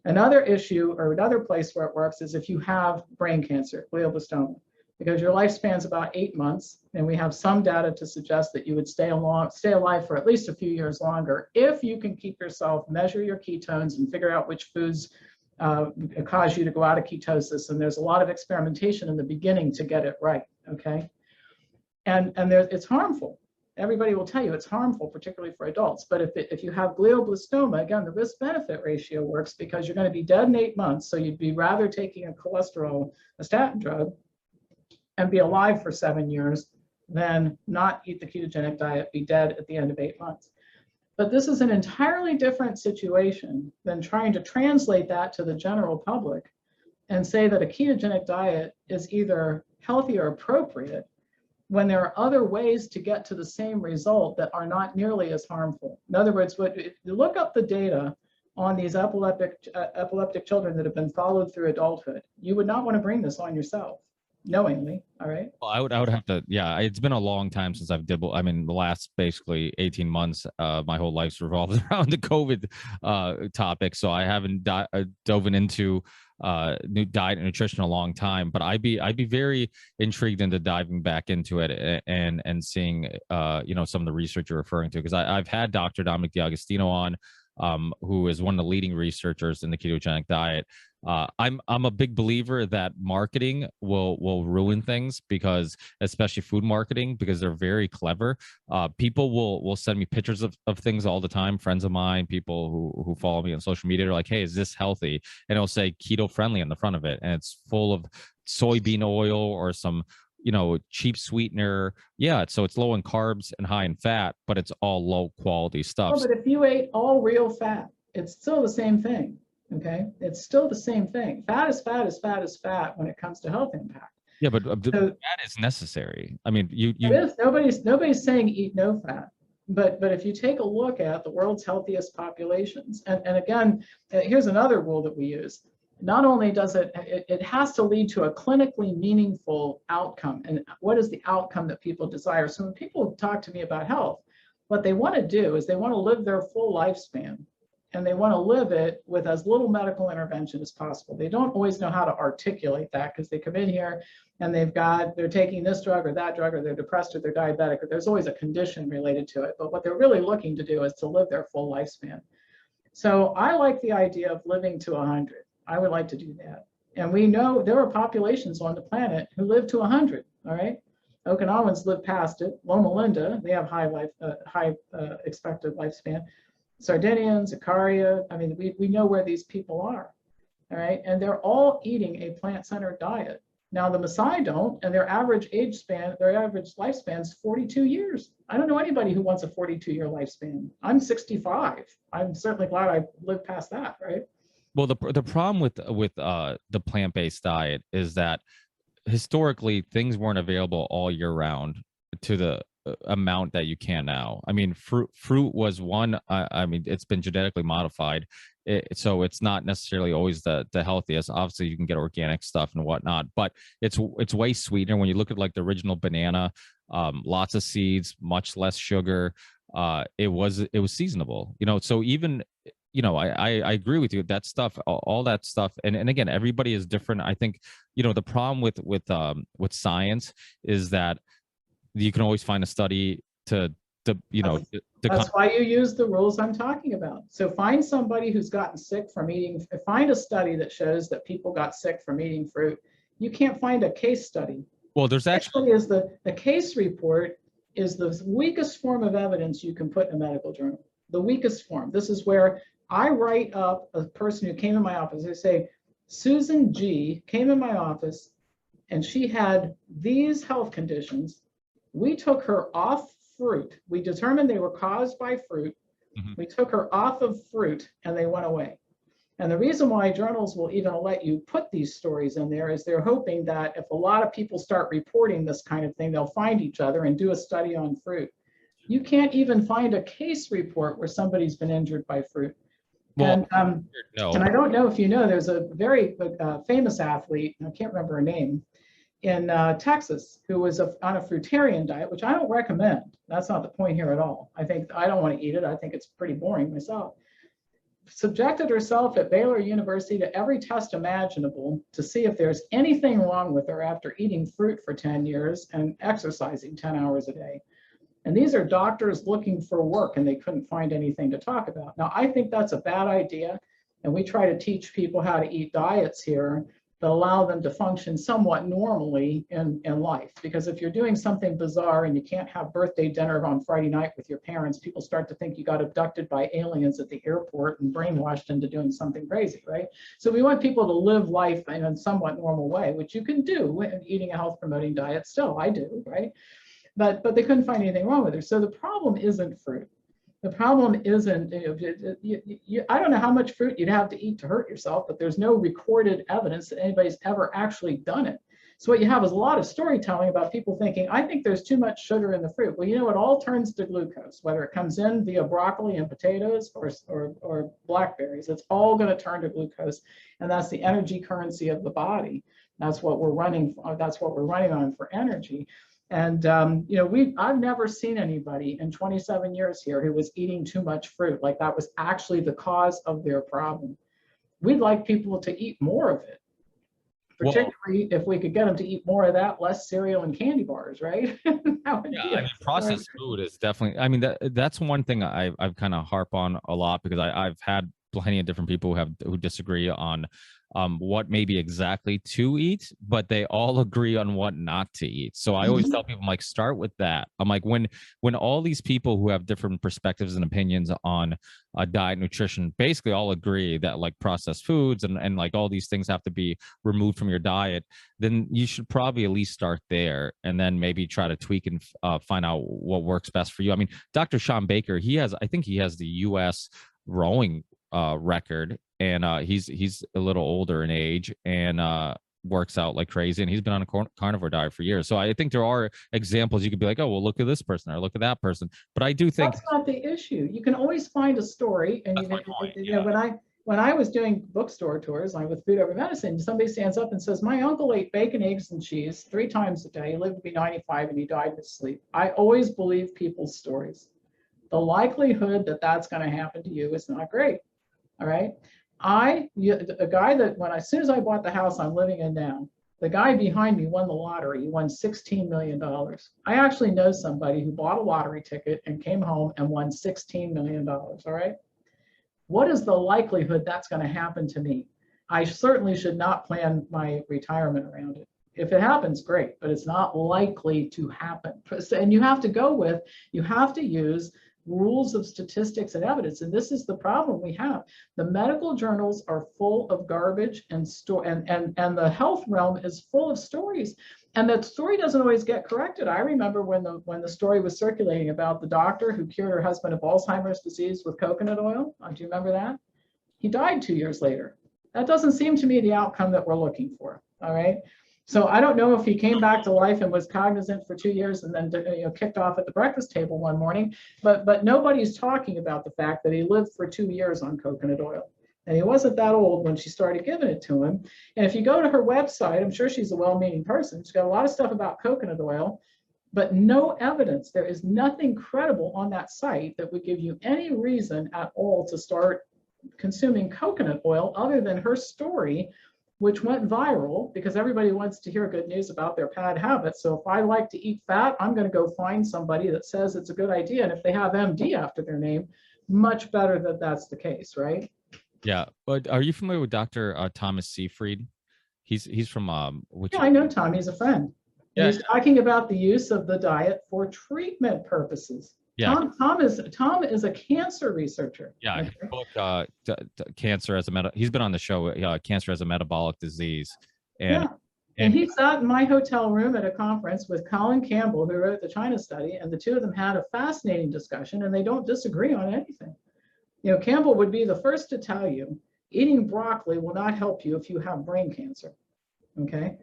Speaker 1: Another issue, or another place where it works, is if you have brain cancer, glioblastoma, because your lifespan's about 8 months, and we have some data to suggest that you would stay alive for at least a few years longer if you can keep yourself, measure your ketones, and figure out which foods cause you to go out of ketosis. And there's a lot of experimentation in the beginning to get it right, okay? And it's harmful. Everybody will tell you it's harmful, particularly for adults. But if you have glioblastoma, again, the risk-benefit ratio works because you're going to be dead in 8 months. So you'd be rather taking a statin drug, and be alive for 7 years than not eat the ketogenic diet, be dead at the end of 8 months. But this is an entirely different situation than trying to translate that to the general public and say that a ketogenic diet is either healthy or appropriate, when there are other ways to get to the same result that are not nearly as harmful. In other words, if you look up the data on these epileptic children that have been followed through adulthood, you would not want to bring this on yourself knowingly. All right.
Speaker 2: Well, I would have to, yeah, it's been a long time since I've dibbled. I mean, the last basically 18 months, my whole life's revolved around the COVID topic. So I haven't dove into new diet and nutrition in a long time, but I'd be very intrigued into diving back into it and seeing some of the research you're referring to, because I've had Dr. Dominic D'Agostino on who is one of the leading researchers in the ketogenic diet. I'm a big believer that marketing will ruin things, because especially food marketing, because they're very clever. People will send me pictures of things all the time. Friends of mine, people who follow me on social media, are like, "Hey, is this healthy?" And it'll say keto friendly on the front of it, and it's full of soybean oil or some cheap sweetener. Yeah, so it's low in carbs and high in fat, but it's all low quality stuff.
Speaker 1: Well, but if you ate all real fat, it's still the same thing. Okay, it's still the same thing. Fat is fat is fat is fat when it comes to health impact.
Speaker 2: Yeah, but
Speaker 1: So
Speaker 2: that is necessary. I mean,
Speaker 1: it is. Nobody's saying eat no fat, but if you take a look at the world's healthiest populations, and again, here's another rule that we use. Not only does it has to lead to a clinically meaningful outcome. And what is the outcome that people desire? So when people talk to me about health, what they want to do is they want to live their full lifespan, and they want to live it with as little medical intervention as possible. They don't always know how to articulate that, because they come in here and they're taking this drug or that drug, or they're depressed or they're diabetic, or there's always a condition related to it. But what they're really looking to do is to live their full lifespan. So I like the idea of living to 100. I would like to do that. And we know there are populations on the planet who live to 100, all right? Okinawans live past it. Loma Linda, they have high expected lifespan. Sardinians, Icaria, I mean, we know where these people are, all right? And they're all eating a plant-centered diet. Now the Maasai don't, and their average lifespan is 42 years. I don't know anybody who wants a 42-year lifespan. I'm 65. I'm certainly glad I lived past that, right?
Speaker 2: Well, the problem with the plant-based diet is that historically things weren't available all year round to the amount that you can now. I mean, fruit was one. I mean, it's been genetically modified, so it's not necessarily always the healthiest. Obviously, you can get organic stuff and whatnot, but it's way sweeter. When you look at like the original banana, lots of seeds, much less sugar. It was seasonable, so even I agree with you. That stuff, all that stuff, and again, everybody is different. I think the problem with science is that you can always find a study to
Speaker 1: That's why you use the rules I'm talking about. So find somebody who's gotten sick from eating. Find a study that shows that people got sick from eating fruit. You can't find a case study.
Speaker 2: Well, there's actually
Speaker 1: is the case report is the weakest form of evidence you can put in a medical journal. The weakest form. This is where I write up a person who came in my office. I say, Susan G came in my office and she had these health conditions. We took her off fruit. We determined they were caused by fruit.
Speaker 2: Mm-hmm.
Speaker 1: We took her off of fruit and they went away. And the reason why journals will even let you put these stories in there is they're hoping that if a lot of people start reporting this kind of thing, they'll find each other and do a study on fruit. You can't even find a case report where somebody's been injured by fruit.
Speaker 2: Well,
Speaker 1: and I don't know if you know, there's a very famous athlete, I can't remember her name, in Texas, who was on a fruitarian diet, which I don't recommend. That's not the point here at all. I don't want to eat it. I think it's pretty boring myself. Subjected herself at Baylor University to every test imaginable to see if there's anything wrong with her after eating fruit for 10 years and exercising 10 hours a day. And these are doctors looking for work, and they couldn't find anything to talk about. Now, I think that's a bad idea. And we try to teach people how to eat diets here that allow them to function somewhat normally in life. Because if you're doing something bizarre and you can't have birthday dinner on Friday night with your parents, people start to think you got abducted by aliens at the airport and brainwashed into doing something crazy, right? So we want people to live life in a somewhat normal way, which you can do eating a health promoting diet still, I do, right? But they couldn't find anything wrong with her. So the problem isn't fruit. The problem isn't, I don't know how much fruit you'd have to eat to hurt yourself, but there's no recorded evidence that anybody's ever actually done it. So what you have is a lot of storytelling about people thinking, I think there's too much sugar in the fruit. Well, it all turns to glucose, whether it comes in via broccoli and potatoes or blackberries. It's all going to turn to glucose, and that's the energy currency of the body. That's what we're running. That's what we're running on for energy. And I've never seen anybody in 27 years here who was eating too much fruit, like that was actually the cause of their problem. We'd like people to eat more of it. particularly if we could get them to eat more of that, less cereal and candy bars, right? That would
Speaker 2: Yeah,
Speaker 1: be
Speaker 2: I mean, processed food is definitely. I mean, that's one thing I've kind of harp on a lot because I've had plenty of different people who disagree on what maybe exactly to eat, but they all agree on what not to eat. So I always tell people, I'm like, start with that. I'm like, when all these people who have different perspectives and opinions on diet, nutrition, basically all agree that like processed foods and like all these things have to be removed from your diet, then you should probably at least start there and then maybe try to tweak and find out what works best for you. I mean, Dr. Sean Baker, I think he has the U.S. rowing record, and he's a little older in age and works out like crazy, and he's been on a carnivore diet for years. So I think there are examples you could be like, oh, well, look at this person or look at that person. But I do think
Speaker 1: that's not the issue. You can always find a story, and you know, when I was doing bookstore tours, like with Food Over Medicine, somebody stands up and says, my uncle ate bacon, eggs, and cheese 3 times a day. He lived to be 95 and he died in his sleep. I always believe people's stories. The likelihood that that's going to happen to you is not great. All right. A guy that as soon as I bought the house I'm living in now, the guy behind me won the lottery. He won $16 million. I actually know somebody who bought a lottery ticket and came home and won $16 million. All right. What is the likelihood that's going to happen to me? I certainly should not plan my retirement around it. If it happens, great, but it's not likely to happen. And you have to use rules of statistics and evidence. And this is the problem we have. The medical journals are full of garbage and the health realm is full of stories. And that story doesn't always get corrected. I remember when the story was circulating about the doctor who cured her husband of Alzheimer's disease with coconut oil. Do you remember that? He died 2 years later. That doesn't seem to me the outcome that we're looking for. All right. So I don't know if he came back to life and was cognizant for 2 years and then kicked off at the breakfast table one morning, but nobody's talking about the fact that he lived for 2 years on coconut oil. And he wasn't that old when she started giving it to him. And if you go to her website, I'm sure she's a well-meaning person. She's got a lot of stuff about coconut oil, but no evidence. There is nothing credible on that site that would give you any reason at all to start consuming coconut oil other than her story, which went viral because everybody wants to hear good news about their bad habits. So if I like to eat fat, I'm going to go find somebody that says it's a good idea. And if they have MD after their name, much better that that's the case, right?
Speaker 2: Yeah, but are you familiar with Dr. Thomas Seyfried? He's from which?
Speaker 1: Yeah, I know Tom. He's a friend.
Speaker 2: Yeah.
Speaker 1: He's talking about the use of the diet for treatment purposes.
Speaker 2: Yeah.
Speaker 1: Tom is a cancer researcher.
Speaker 2: Yeah,
Speaker 1: Okay?
Speaker 2: his book, Cancer as a he's been on the show, Cancer as a Metabolic Disease. And,
Speaker 1: yeah. And he sat in my hotel room at a conference with Colin Campbell, who wrote the China study, and the two of them had a fascinating discussion, and they don't disagree on anything. Campbell would be the first to tell you, eating broccoli will not help you if you have brain cancer, okay?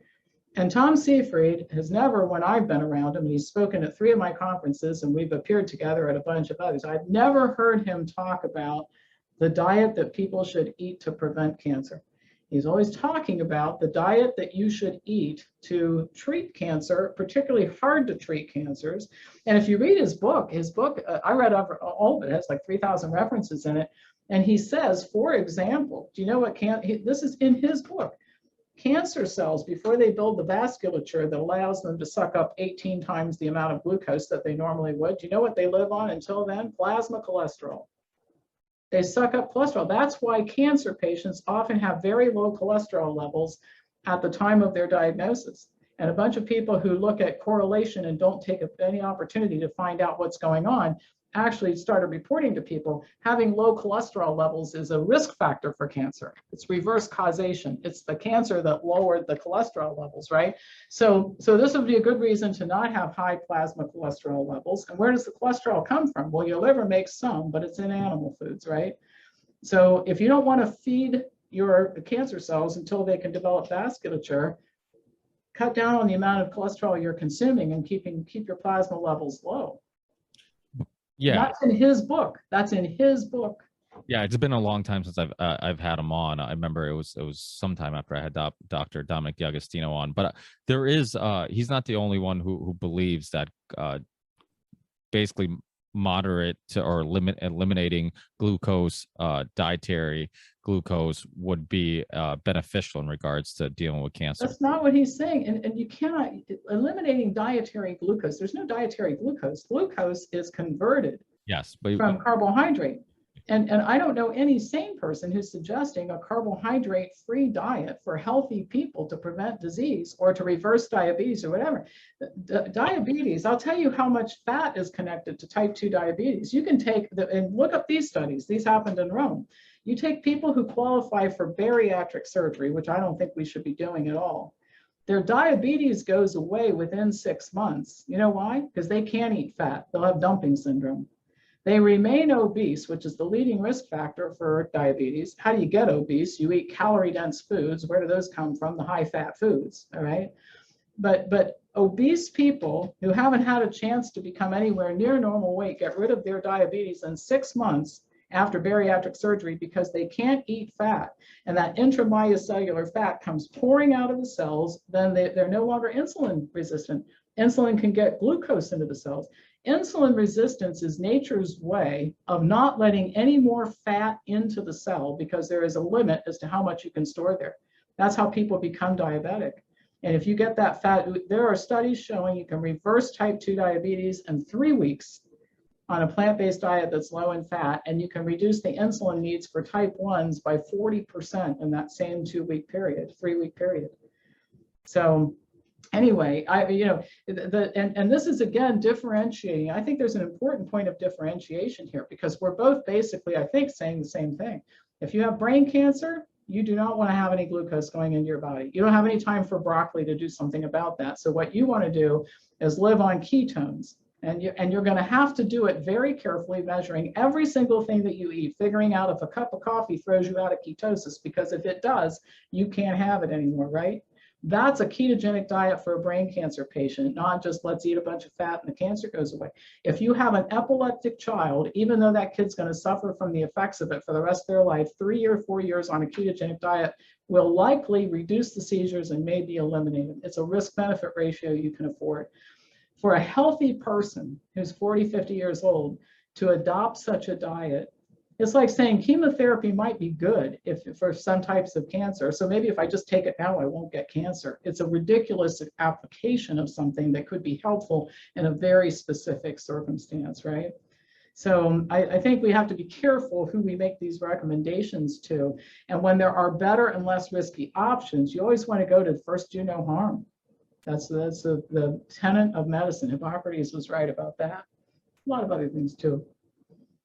Speaker 1: And Tom Seyfried has never, when I've been around him, and he's spoken at 3 of my conferences, and we've appeared together at a bunch of others, I've never heard him talk about the diet that people should eat to prevent cancer. He's always talking about the diet that you should eat to treat cancer, particularly hard to treat cancers. And if you read his book, I read all of it, has like 3,000 references in it. And he says, for example, do you know what this is in his book, cancer cells, before they build the vasculature that allows them to suck up 18 times the amount of glucose that they normally would, do you know what they live on until then? Plasma cholesterol. They suck up cholesterol. That's why cancer patients often have very low cholesterol levels at the time of their diagnosis. And a bunch of people who look at correlation and don't take any opportunity to find out what's going on actually started reporting to people having low cholesterol levels is a risk factor for cancer. It's reverse causation. It's the cancer that lowered the cholesterol levels, right? So this would be a good reason to not have high plasma cholesterol levels. And where does the cholesterol come from? Well, your liver makes some, but it's in animal foods, right? So if you don't want to feed your cancer cells until they can develop vasculature, cut down on the amount of cholesterol you're consuming and keep your plasma levels low.
Speaker 2: Yeah,
Speaker 1: that's in his book. That's in his book.
Speaker 2: Yeah, it's been a long time since I've had him on. I remember it was sometime after I had Dr. Dominic D'Agostino on. But there is he's not the only one who believes that basically moderate to or eliminating glucose, dietary glucose would be beneficial in regards to dealing with cancer.
Speaker 1: That's not what he's saying. And you cannot, eliminating dietary glucose. There's no dietary glucose. Glucose is converted
Speaker 2: Yes, but
Speaker 1: from carbohydrate. And I don't know any sane person who's suggesting a carbohydrate-free diet for healthy people to prevent disease or to reverse diabetes or whatever. Diabetes, I'll tell you how much fat is connected to type 2 diabetes. You can take, and look up these studies. These happened in Rome. You take people who qualify for bariatric surgery, which I don't think we should be doing at all. Their diabetes goes away within 6 months. You know why? Because they can't eat fat. They'll have dumping syndrome. They remain obese, which is the leading risk factor for diabetes. How do you get obese? You eat calorie-dense foods. Where do those come from? The high-fat foods, all right? But obese people who haven't had a chance to become anywhere near normal weight get rid of their diabetes in 6 months after bariatric surgery because they can't eat fat. And that intracellular fat comes pouring out of the cells. Then they're no longer insulin resistant. Insulin can get glucose into the cells. Insulin resistance is nature's way of not letting any more fat into the cell because there is a limit as to how much you can store there. That's how people become diabetic. And if you get that fat, there are studies showing you can reverse type 2 diabetes in 3 weeks on a plant-based diet that's low in fat, and you can reduce the insulin needs for type 1s by 40% in that same 2-week period, 3-week period. So anyway, and this is again differentiating. I think there's an important point of differentiation here because we're both basically, I think, saying the same thing. If you have brain cancer, you do not want to have any glucose going into your body. You don't have any time for broccoli to do something about that. So what you want to do is live on ketones. And you're going to have to do it very carefully, measuring every single thing that you eat, figuring out if a cup of coffee throws you out of ketosis, because if it does, you can't have it anymore, right? That's a ketogenic diet for a brain cancer patient, not just let's eat a bunch of fat and the cancer goes away. If you have an epileptic child, even though that kid's going to suffer from the effects of it for the rest of their life, 3 or 4 years on a ketogenic diet will likely reduce the seizures and maybe eliminate them. It's a risk-benefit ratio you can afford. For a healthy person who's 40, 50 years old to adopt such a diet, it's like saying chemotherapy might be good for some types of cancer. So maybe if I just take it now, I won't get cancer. It's a ridiculous application of something that could be helpful in a very specific circumstance, right? So I think we have to be careful who we make these recommendations to. And when there are better and less risky options, you always want to go to first do no harm. That's the tenet of medicine. Hippocrates was right about that. A lot of other things too.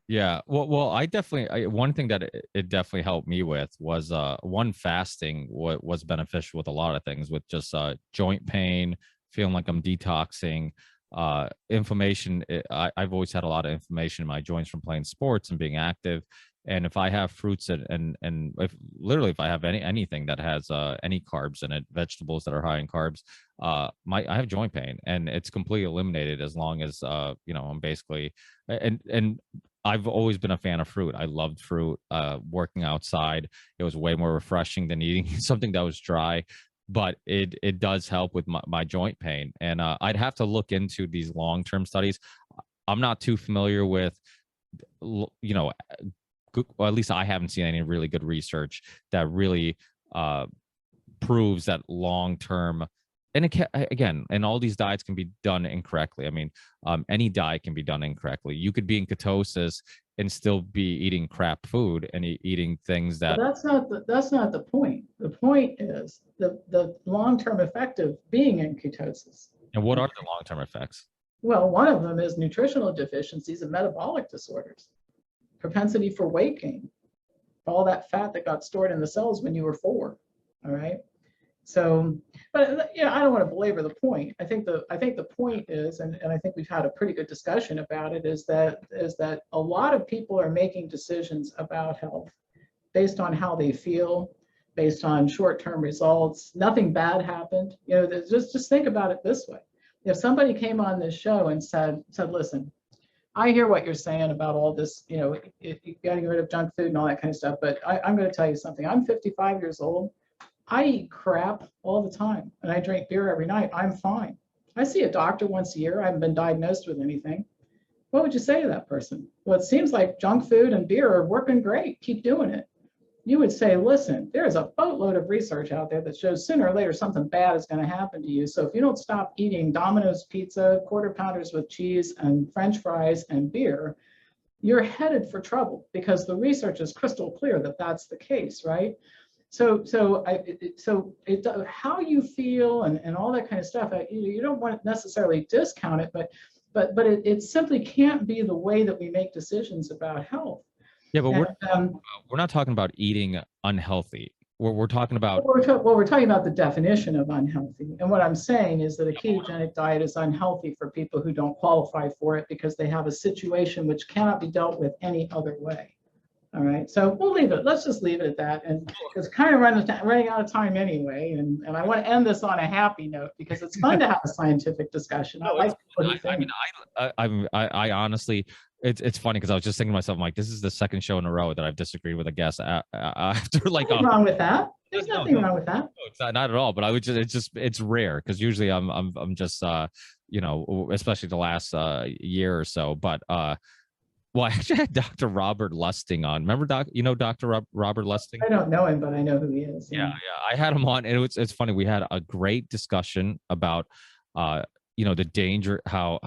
Speaker 2: Yeah, well, one thing that it definitely helped me with was one, fasting was beneficial with a lot of things, with just joint pain, feeling like I'm detoxing, inflammation. I've always had a lot of inflammation in my joints from playing sports and being active. And if I have fruits and if I have anything that has any carbs in it, vegetables that are high in carbs, I have joint pain, and it's completely eliminated as long as I'm basically and I've always been a fan of fruit. I loved fruit. Working outside, it was way more refreshing than eating something that was dry. But it does help with my joint pain, and I'd have to look into these long-term studies. I'm not too familiar with, or at least I haven't seen any really good research that really proves that long-term. And again, and all these diets can be done incorrectly. I mean, any diet can be done incorrectly. You could be in ketosis and still be eating crap food and eating things that.
Speaker 1: But that's not the point. The point is the long-term effect of being in ketosis.
Speaker 2: And what are the long-term effects?
Speaker 1: Well, one of them is nutritional deficiencies and metabolic disorders, propensity for weight gain, all that fat that got stored in the cells when you were 4. All right. So, but I don't want to belabor the point. I think the point is, and I think we've had a pretty good discussion about it, is that a lot of people are making decisions about health based on how they feel, based on short-term results. Nothing bad happened. Just think about it this way. If somebody came on this show and said, listen, I hear what you're saying about all this, getting rid of junk food and all that kind of stuff, but I'm going to tell you something. I'm 55 years old. I eat crap all the time, and I drink beer every night. I'm fine. I see a doctor once a year. I haven't been diagnosed with anything. what would you say to that person? Well, it seems like junk food and beer are working great. Keep doing it. You would say, listen, there's a boatload of research out there that shows sooner or later something bad is going to happen to you. So if you don't stop eating Domino's pizza, quarter pounders with cheese and French fries and beer, you're headed for trouble, because the research is crystal clear that that's the case, right? How you feel and all that kind of stuff, you don't want to necessarily discount it, but it simply can't be the way that we make decisions about health.
Speaker 2: Yeah, but we're not talking about eating unhealthy. We're talking about
Speaker 1: we're talking about the definition of unhealthy. And what I'm saying is that a ketogenic diet is unhealthy for people who don't qualify for it because they have a situation which cannot be dealt with any other way. All right, so we'll leave it. Let's just leave it at that. And it's kind of running out of time anyway. And I want to end this on a happy note because it's fun to have a scientific discussion. I
Speaker 2: honestly, it's funny because I was just thinking to myself, I'm like, this is the second show in a row that I've disagreed with a guest after like.
Speaker 1: Nothing wrong with that. There's nothing wrong with that.
Speaker 2: No, it's not at all. But I would just, it's rare because usually I'm just especially the last year or so. But well, I actually had Dr. Robert Lustig on. Remember, Dr. Robert Lustig?
Speaker 1: I don't know him, but I know who he is.
Speaker 2: Yeah. I had him on, and it's funny. We had a great discussion about the danger, how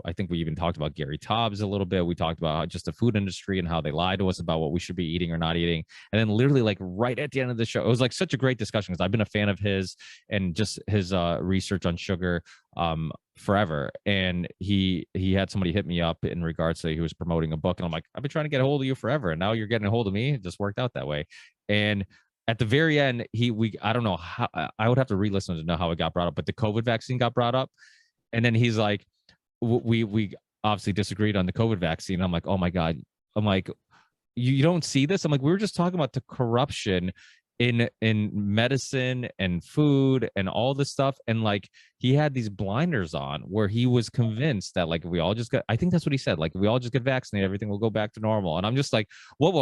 Speaker 2: I think we even talked about Gary Taubes a little bit. We talked about just the food industry and how they lie to us about what we should be eating or not eating. And then literally like right at the end of the show, it was like such a great discussion because I've been a fan of his and just his research on sugar forever. And he had somebody hit me up in regards to he was promoting a book, and I'm like, I've been trying to get a hold of you forever, and now you're getting a hold of me. It just worked out that way. And at the very end, I don't know how, I would have to re-listen to know how it got brought up, but the COVID vaccine got brought up. And then he's like, we obviously disagreed on the COVID vaccine. I'm like, oh my God. I'm like, you don't see this? I'm like, we were just talking about the corruption in medicine and food and all this stuff. And like, he had these blinders on where he was convinced that like, if we all just got, I think that's what he said, like, if we all just get vaccinated, everything will go back to normal. And I'm just like, what?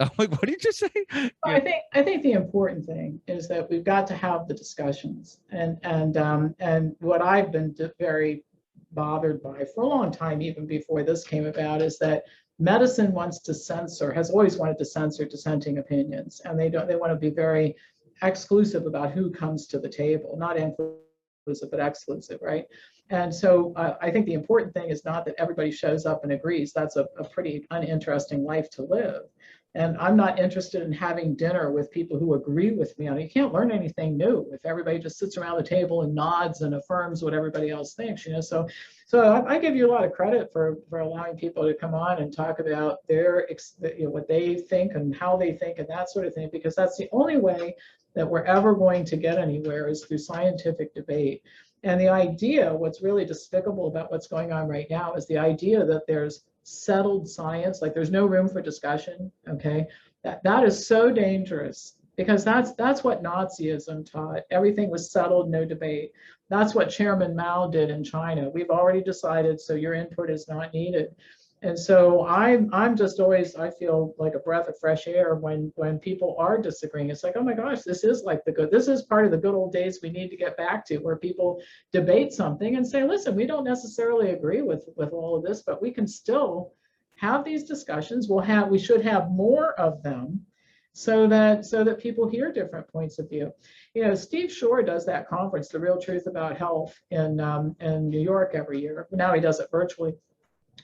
Speaker 2: I'm like, what did you say?
Speaker 1: Well, I think the important thing is that we've got to have the discussions, and what I've been very bothered by for a long time, even before this came about, is that medicine has always wanted to censor dissenting opinions, and they want to be very exclusive about who comes to the table, not inclusive, but exclusive, right? And so I think the important thing is not that everybody shows up and agrees. That's a pretty uninteresting life to live. And I'm not interested in having dinner with people who agree with me on it. You can't learn anything new if everybody just sits around the table and nods and affirms what everybody else thinks, So I give you a lot of credit for allowing people to come on and talk about what they think and how they think and that sort of thing, because that's the only way that we're ever going to get anywhere is through scientific debate. And the idea, what's really despicable about what's going on right now is the idea that there's settled science, like there's no room for discussion, okay? That is so dangerous, because that's what Nazism taught. Everything was settled, no debate. That's what Chairman Mao did in China. We've already decided, so your input is not needed. And so I'm just always, I feel like a breath of fresh air when people are disagreeing. It's like, oh my gosh, this is part of the good old days we need to get back to, where people debate something and say, listen, we don't necessarily agree with all of this, but we can still have these discussions. We should have more of them so that people hear different points of view. Steve Shore does that conference, The Real Truth About Health, in New York every year. Now he does it virtually.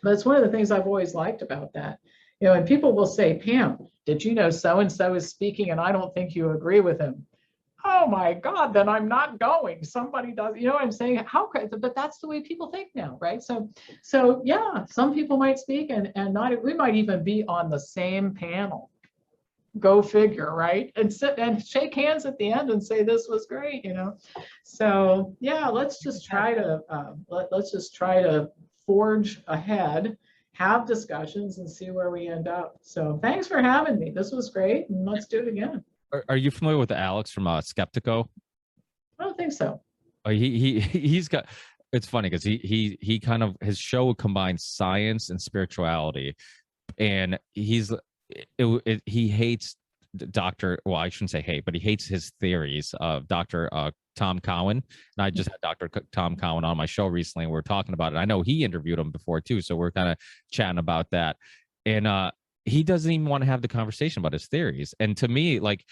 Speaker 1: But it's one of the things I've always liked about that. And people will say, Pam, did you know so-and-so is speaking and I don't think you agree with him? Oh my God, then I'm not going. Somebody does, what I'm saying? But that's the way people think now, right? So yeah, some people might speak and not, we might even be on the same panel. Go figure, right? And sit and shake hands at the end and say, this was great, So yeah, let's just try to forge ahead, have discussions, and see where we end up. So thanks for having me. This was great, and let's do it again.
Speaker 2: Are you familiar with Alex from Skeptico?
Speaker 1: I don't think so.
Speaker 2: He's got. It's funny because he kind of, his show combines science and spirituality, and he hates Dr. Well, I shouldn't say hate, but he hates his theories of Dr. Tom Cowan. And I just had Dr. Tom Cowan on my show recently, and we are talking about it. I know he interviewed him before too, so we're kind of chatting about that. And he doesn't even want to have the conversation about his theories. And to me, like,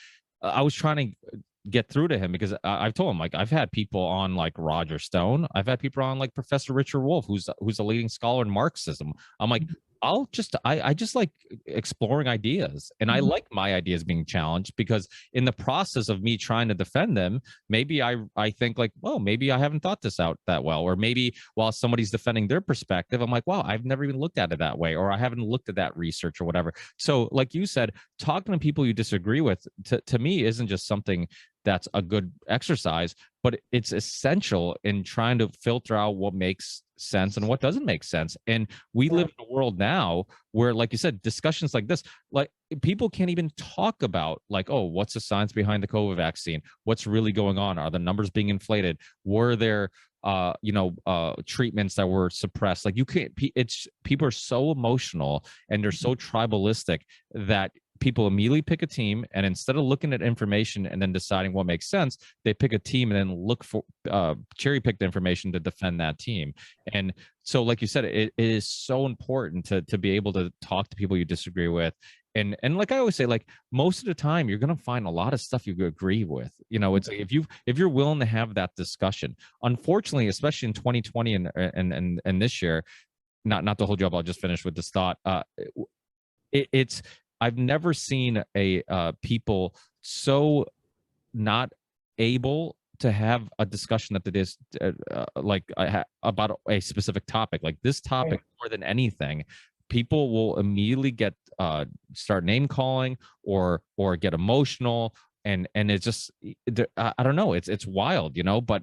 Speaker 2: I was trying to get through to him because I've told him, like, I've had people on like Roger Stone. I've had people on like Professor Richard Wolff, who's a leading scholar in Marxism. I'm like, I just like exploring ideas, and I like my ideas being challenged, because in the process of me trying to defend them, maybe I think like, well, maybe I haven't thought this out that well, or maybe while somebody's defending their perspective, I'm like, wow, I've never even looked at it that way, or I haven't looked at that research or whatever. So like you said, talking to people you disagree with, to me, isn't just something that's a good exercise, but it's essential in trying to filter out what makes sense and what doesn't make sense. And we live in a world now where, like you said, discussions like this, like, people can't even talk about like, oh, what's the science behind the COVID vaccine? What's really going on? Are the numbers being inflated? Were there treatments that were suppressed? Like, you can't, people are so emotional and they're so tribalistic that people immediately pick a team, and instead of looking at information and then deciding what makes sense, they pick a team and then look for cherry pick the information to defend that team. And so, like you said, it is so important to be able to talk to people you disagree with. And like I always say, like, most of the time you're going to find a lot of stuff you agree with. You know, it's like, if you're willing to have that discussion. Unfortunately, especially in 2020 and this year, not to hold you up, I'll just finish with this thought. It's I've never seen people so not able to have a discussion that it is about a specific topic. Like this topic, more than anything, people will immediately get start name calling or get emotional. And it's just, I don't know, it's wild, you know. But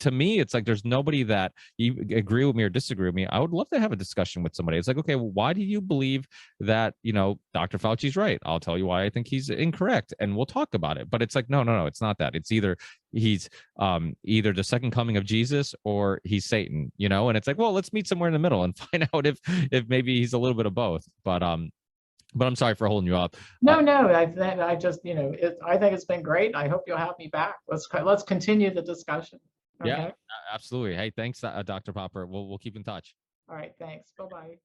Speaker 2: to me, it's like, there's nobody that you agree with me or disagree with me. I would love to have a discussion with somebody. It's like, okay, well, why do you believe that, you know, Dr. Fauci's right? I'll tell you why I think he's incorrect, and we'll talk about it. But it's like, no, it's not that. It's either he's either the second coming of Jesus or he's Satan, you know. And it's like, well, let's meet somewhere in the middle and find out if maybe he's a little bit of both. But I'm sorry for holding you up.
Speaker 1: No, I just, you know, I think it's been great. I hope you'll have me back. Let's continue the discussion. Okay?
Speaker 2: Yeah, absolutely. Hey, thanks, Dr. Popper. We'll keep in touch.
Speaker 1: All right, thanks. Bye-bye.